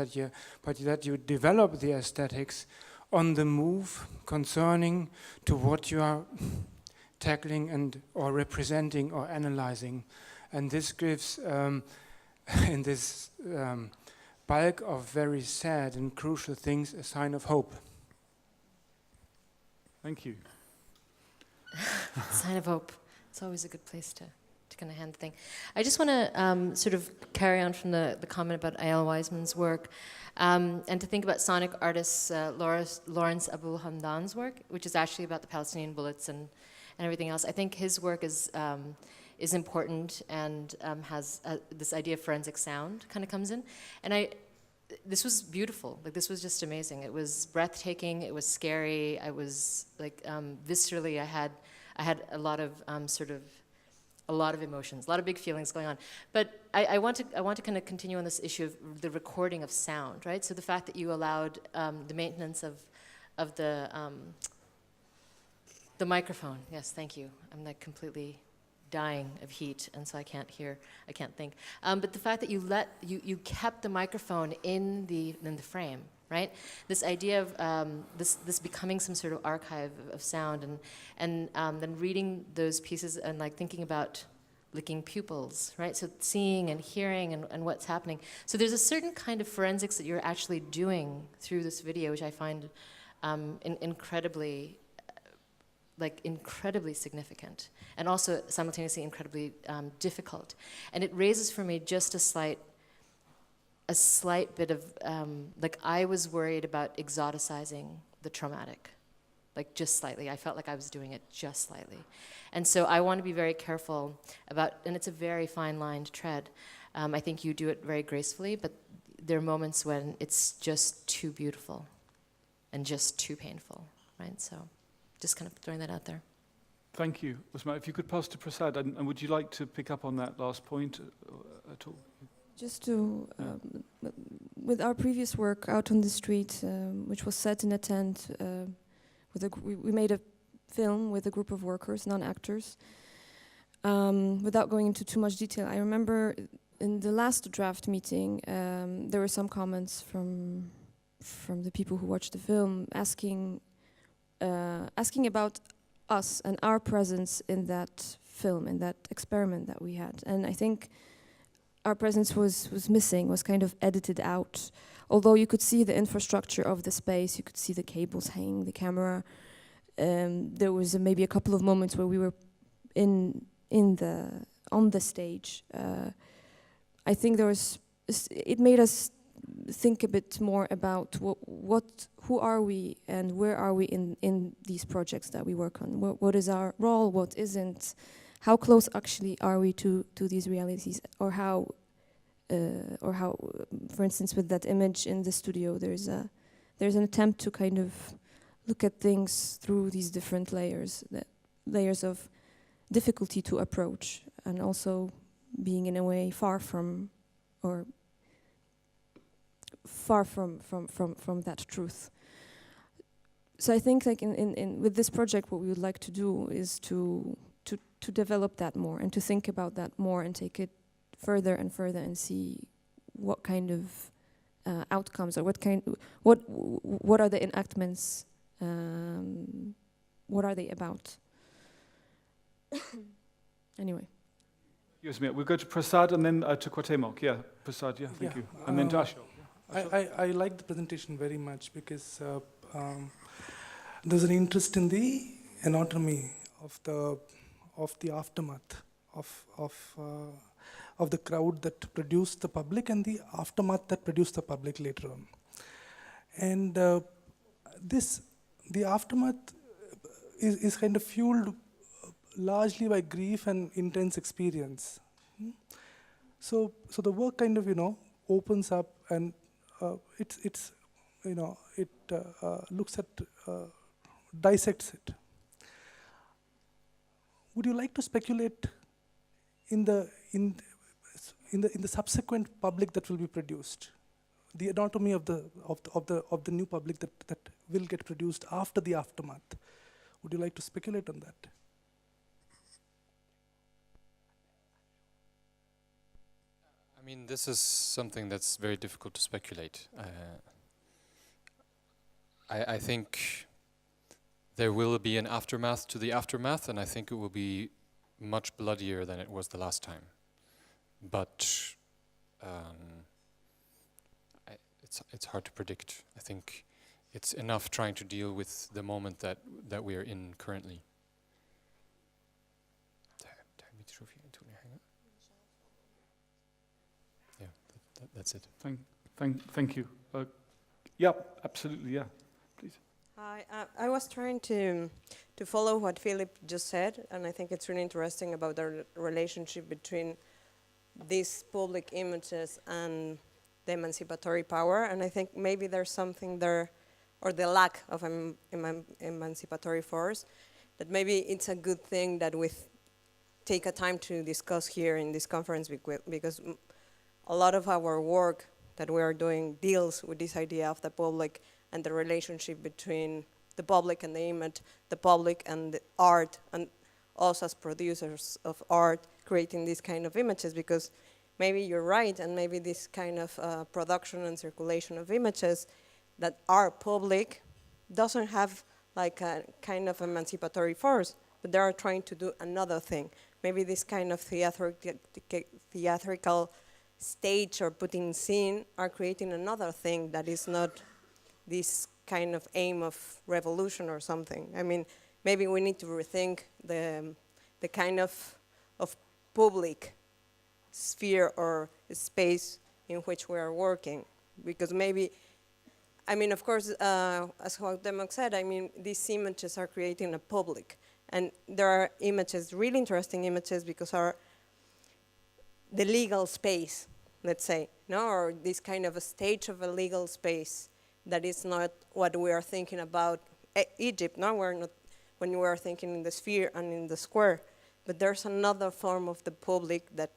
but that you develop the aesthetics on the move concerning to what you are tackling and or representing or analyzing. And this gives, in this bulk of very sad and crucial things, a sign of hope. Thank you. Sign of hope. It's always a good place to kind of hand the thing. I just want to sort of carry on from the comment about Eyal Weizman's work, and to think about sonic artist Lawrence Abu Hamdan's work, which is actually about the Palestinian bullets and everything else. I think his work is important and has this idea of forensic sound kind of comes in. And this was beautiful. Like, this was just amazing. It was breathtaking. It was scary. I was like viscerally. I had a lot of a lot of emotions, a lot of big feelings going on. But I want to kind of continue on this issue of the recording of sound, right? So the fact that you allowed the maintenance of the microphone. Yes, thank you. I'm like completely dying of heat, and so I can't think. But the fact that you kept the microphone in the frame, right? This idea of this becoming some sort of archive of sound, and then reading those pieces and like thinking about licking pupils, right? So seeing and hearing and what's happening. So there's a certain kind of forensics that you're actually doing through this video, which I find incredibly significant, and also simultaneously incredibly difficult. And it raises for me just a slight bit of, like, I was worried about exoticizing the traumatic, like just slightly. I felt like I was doing it just slightly. And so I want to be very careful about, and it's a very fine line to tread. I think you do it very gracefully, but there are moments when it's just too beautiful and just too painful, right? So just kind of throwing that out there. Thank you, Uzma. If you could pass to Prasad, and would you like to pick up on that last point at all? Just to, with our previous work out on the street, which was set in a tent, we made a film with a group of workers, non-actors. Without going into too much detail, I remember in the last draft meeting, there were some comments from the people who watched the film asking about us and our presence in that film, in that experiment that we had. And I think our presence was missing, was kind of edited out. Although you could see the infrastructure of the space, you could see the cables hanging, the camera. There was maybe a couple of moments where we were on the stage. I think it made us think a bit more about who are we and where are we in these projects that we work on. What is our role? What isn't? How close actually are we to these realities? Or how, for instance, with that image in the studio, there's an attempt to kind of look at things through these different layers of difficulty to approach, and also being in a way far from that truth. So I think, like in with this project, what we would like to do is to develop that more and to think about that more and take it further and further and see what kind of outcomes, or what are the enactments? What are they about? Anyway. Yes, ma'am. We'll go to Prasad and then to Kwatemok. Yeah, Prasad, yeah, thank you. And then to Ashok. I like the presentation very much because there's an interest in the anatomy of the aftermath of the crowd that produced the public and the aftermath that produced the public later on. And the aftermath is kind of fueled largely by grief and intense experience. So the work kind of, opens up and it looks at, dissects it. Would you like to speculate in the subsequent public that will be produced, the anatomy of the new public that will get produced after the aftermath? Would you like to speculate on that? I mean, this is something that's very difficult to speculate. I think there will be an aftermath to the aftermath, and I think it will be much bloodier than it was the last time. But it's hard to predict. I think it's enough trying to deal with the moment that we are in currently. Yeah, that's it. Thank you. Yeah, absolutely. Yeah, please. Hi, I was trying to follow what Philip just said, and I think it's really interesting about the relationship between these public images and the emancipatory power, and I think maybe there's something there, or the lack of emancipatory force, that maybe it's a good thing that we take a time to discuss here in this conference, because a lot of our work that we are doing deals with this idea of the public and the relationship between the public and the image, the public and the art, and us as producers of art creating these kind of images, because maybe you're right, and maybe this kind of production and circulation of images that are public doesn't have like a kind of emancipatory force, but they are trying to do another thing. Maybe this kind of theatrical stage or putting scene are creating another thing that is not this kind of aim of revolution or something. I mean, maybe we need to rethink the kind of public sphere or space in which we are working, because maybe, I mean, of course, as Cuauhtemoc said, I mean, these images are creating a public, and there are images, really interesting images, because are the legal space, let's say, no, or this kind of a stage of a legal space that is not what we are thinking about Egypt. No, we're not when we are thinking in the sphere and in the square, but there's another form of the public that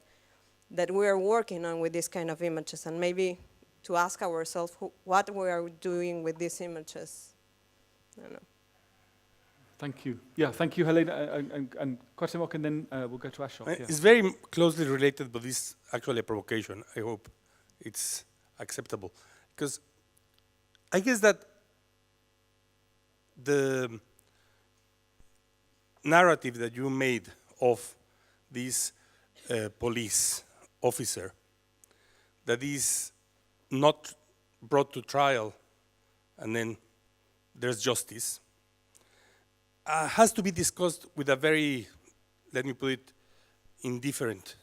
we are working on with these kind of images, and maybe to ask ourselves what we are doing with these images. I don't know. Thank you. Yeah, thank you, Helena, and Cuauhtemoc, and then we'll go to Ashok. Yeah. It's very closely related, but this is actually a provocation. I hope it's acceptable, because I guess that the narrative that you made of this police officer that is not brought to trial and then there's justice has to be discussed with a very, let me put it, indifferent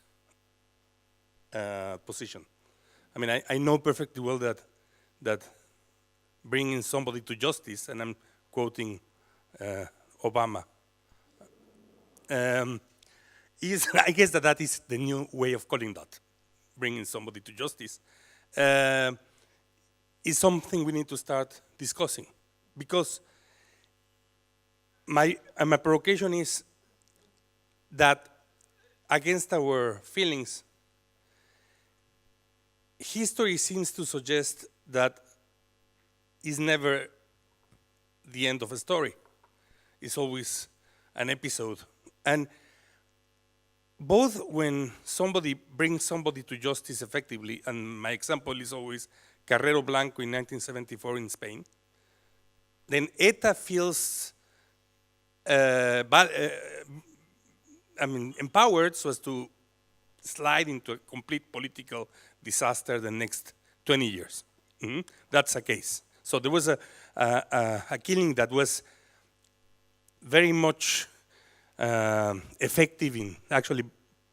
position. I mean, I know perfectly well that bringing somebody to justice, and I'm quoting Obama, is, I guess that is the new way of calling that, bringing somebody to justice, is something we need to start discussing. Because my provocation is that against our feelings, history seems to suggest that it's never the end of a story. It's always an episode. And both when somebody brings somebody to justice effectively, and my example is always Carrero Blanco in 1974 in Spain. Then ETA feels empowered so as to slide into a complete political disaster the next 20 years. That's a case. So there was a killing that was very much effective in actually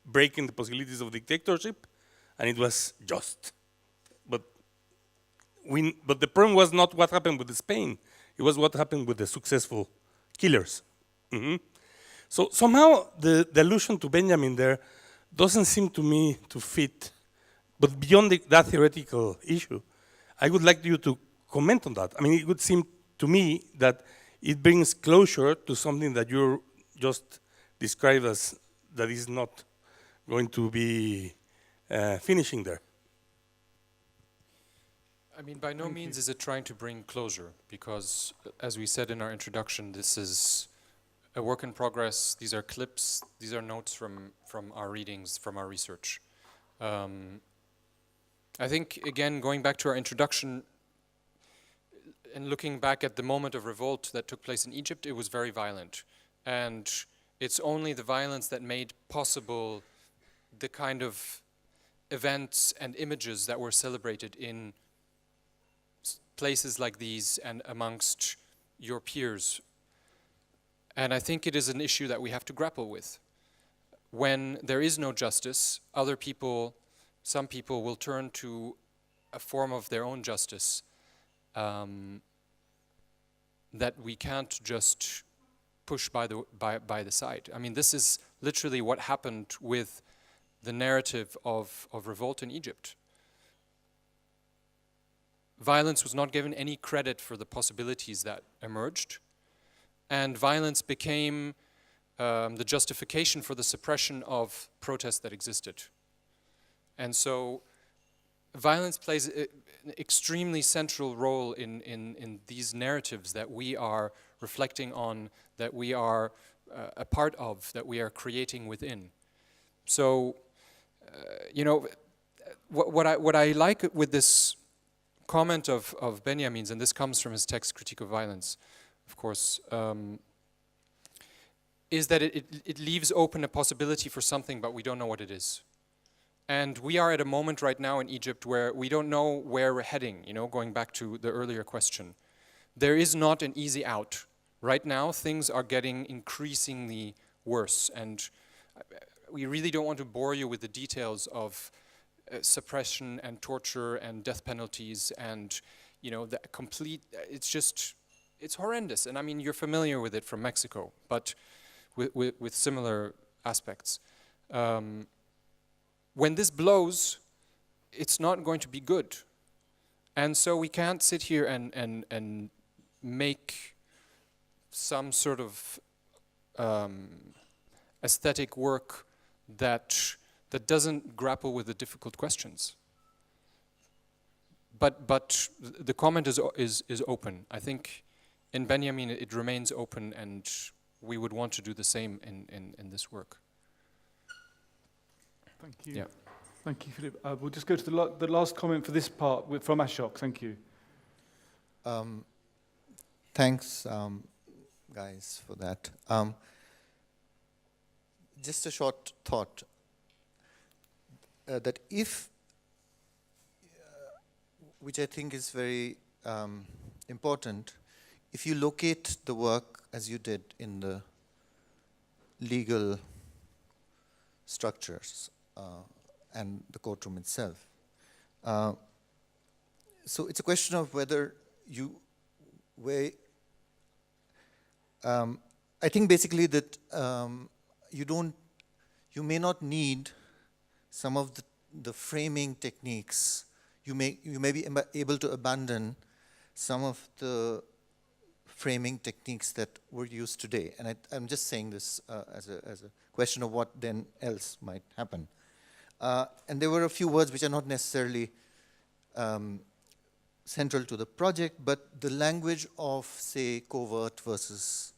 breaking the possibilities of dictatorship, and it was just. But the problem was not what happened with Spain, it was what happened with the successful killers. So somehow the allusion to Benjamin there doesn't seem to me to fit. But beyond that theoretical issue, I would like you to comment on that. I mean, it would seem to me that it brings closure to something that you just described as that is not going to be finishing there. I mean, by no means is it trying to bring closure, because as we said in our introduction, this is a work in progress. These are clips, these are notes from our readings, from our research. I think, again, going back to our introduction and looking back at the moment of revolt that took place in Egypt, it was very violent. And it's only the violence that made possible the kind of events and images that were celebrated in places like these and amongst your peers. And I think it is an issue that we have to grapple with. When there is no justice, other people, some people will turn to a form of their own justice that we can't just push by the side. I mean, this is literally what happened with the narrative of revolt in Egypt. Violence was not given any credit for the possibilities that emerged, and violence became the justification for the suppression of protests that existed. And so violence plays an extremely central role in these narratives that we are reflecting on, that we are a part of, that we are creating within. So, you know, what I like with this comment of Benjamin's, and this comes from his text, Critique of Violence, of course, is that it leaves open a possibility for something, but we don't know what it is. And we are at a moment right now in Egypt where we don't know where we're heading, you know, going back to the earlier question. There is not an easy out. Right now, things are getting increasingly worse, and we really don't want to bore you with the details of suppression and torture and death penalties and, you know, the complete, it's horrendous. And I mean, you're familiar with it from Mexico, but with similar aspects. When this blows, it's not going to be good. And so we can't sit here and make some sort of aesthetic work that doesn't grapple with the difficult questions. But the comment is open. I think in Benjamin it remains open, and we would want to do the same in this work. Thank you. Yeah. Thank you, Philip. We'll just go to the last comment for this part from Ashok. Thank you. Thanks, guys, for that. Just a short thought that if, which I think is very important, if you locate the work as you did in the legal structures and the courtroom itself. So it's a question of whether you weigh. I think basically that you may not need some of the framing techniques. You may be able to abandon some of the framing techniques that were used today. And I'm just saying this as a question of what then else might happen. And there were a few words which are not necessarily central to the project, but the language of, say, covert versus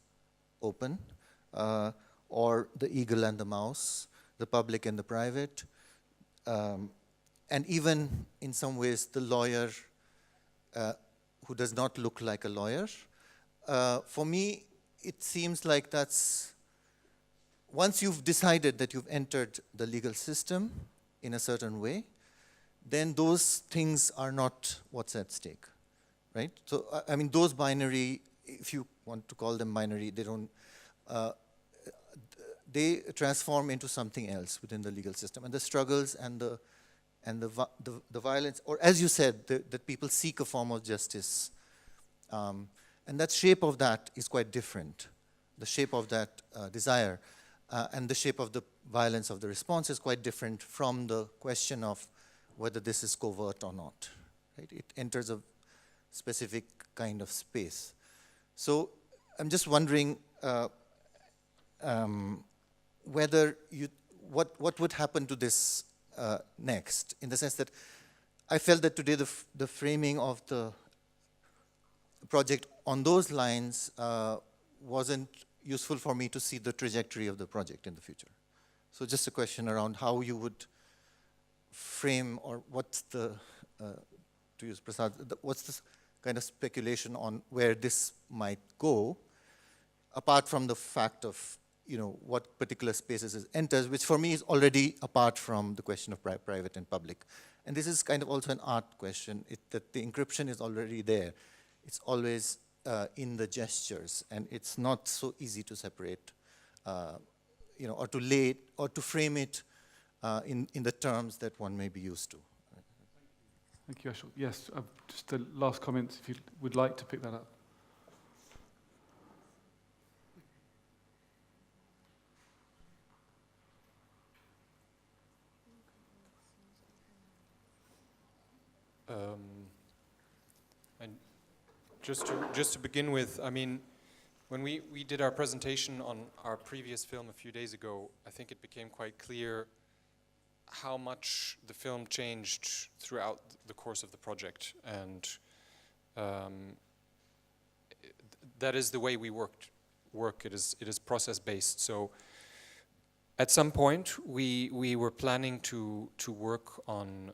open, or the eagle and the mouse, the public and the private, and even in some ways the lawyer who does not look like a lawyer. For me, it seems like that's, once you've decided that you've entered the legal system in a certain way, then those things are not what's at stake, right? So, I mean, those binary, if you want to call them binary, they don't, they transform into something else within the legal system. And the struggles and the violence, or as you said, that people seek a form of justice. And that shape of that is quite different. The shape of that desire and the shape of the violence of the response is quite different from the question of whether this is covert or not. Right? It enters a specific kind of space. So I'm just wondering whether what would happen to this next, in the sense that I felt that today the framing of the project on those lines wasn't useful for me to see the trajectory of the project in the future. So just a question around how you would frame, or what's the, to use Prasad, what's this kind of speculation on where this might go, apart from the fact of, you know, what particular spaces it enters, which for me is already apart from the question of private and public. And this is kind of also an art question, that the encryption is already there. It's always in the gestures, and it's not so easy to separate, you know, or to lay it, or to frame it in the terms that one may be used to. Thank you, Ashok. Yes, just the last comments, if you would like to pick that up. And just to begin with, I mean, when we did our presentation on our previous film a few days ago, I think it became quite clear how much the film changed throughout the course of the project, and that is the way we work. It is process based. So at some point we were planning to work on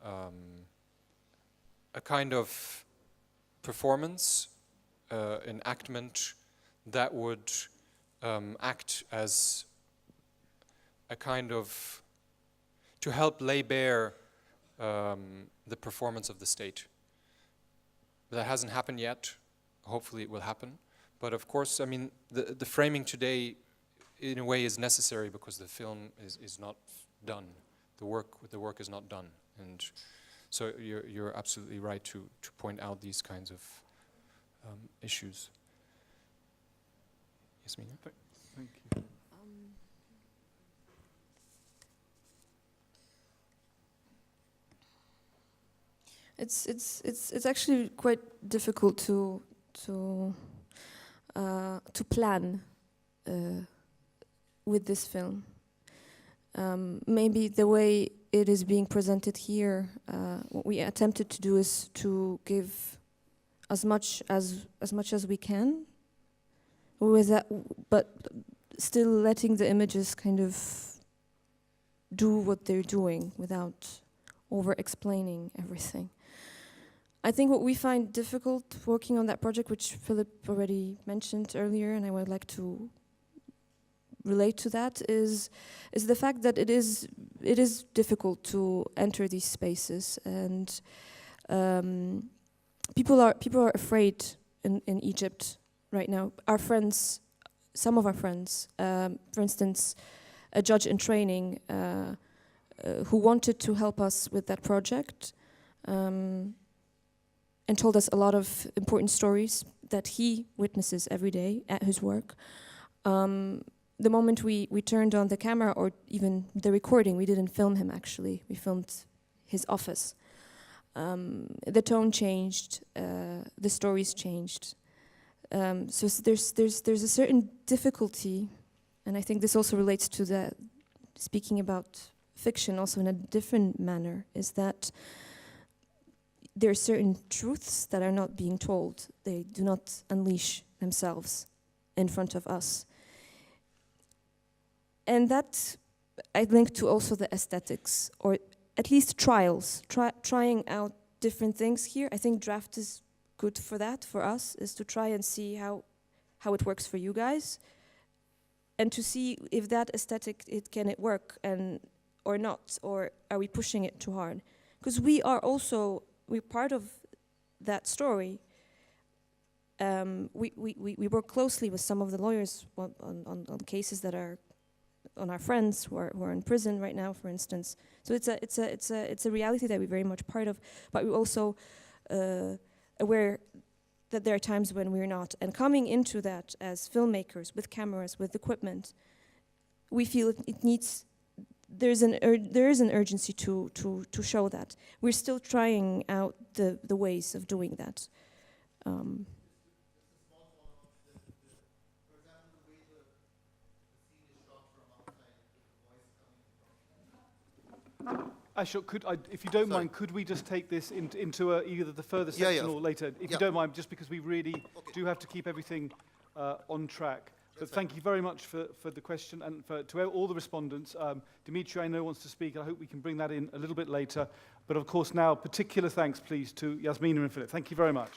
a kind of performance, enactment that would act as a kind of, to help lay bare the performance of the state. That hasn't happened yet. Hopefully it will happen. But of course, I mean, the framing today in a way is necessary because the film is not done. The work is not done. And so you're absolutely right to point out these kinds of issues. Jasmina? Thank you. It's actually quite difficult to plan with this film. Maybe the way it is being presented here, what we attempted to do is to give as much as we can, with that, but still letting the images kind of do what they're doing without over-explaining everything. I think what we find difficult working on that project, which Philip already mentioned earlier, and I would like to relate to that, is the fact that it is difficult to enter these spaces, and people are afraid in Egypt right now. Our friends, some of our friends, for instance, a judge in training who wanted to help us with that project, and told us a lot of important stories that he witnesses every day at his work. The moment we turned on the camera, or even the recording, we didn't film him actually, we filmed his office. The tone changed, the stories changed. So there's a certain difficulty, and I think this also relates to the speaking about fiction also in a different manner, is that there are certain truths that are not being told. They do not unleash themselves in front of us. And that I link to also the aesthetics, or at least trials, trying out different things here. I think draft is good for that, for us, is to try and see how it works for you guys, and to see if that aesthetic, can it work or not, or are we pushing it too hard? Because we're part of that story. We work closely with some of the lawyers on cases that are on our friends who are in prison right now, for instance. So it's a reality that we're very much part of, but we're also aware that there are times when we're not. And coming into that as filmmakers with cameras, with equipment, we feel there is an urgency to show that. We're still trying out the ways of doing that. Ashok, if you don't mind, could we just take this into either the further section or later? If you don't mind, just because we really do have to keep everything on track. But thank you very much for the question, and to all the respondents. Dimitri, I know, wants to speak. I hope we can bring that in a little bit later. But of course now, particular thanks, please, to Jasmina and Philip. Thank you very much.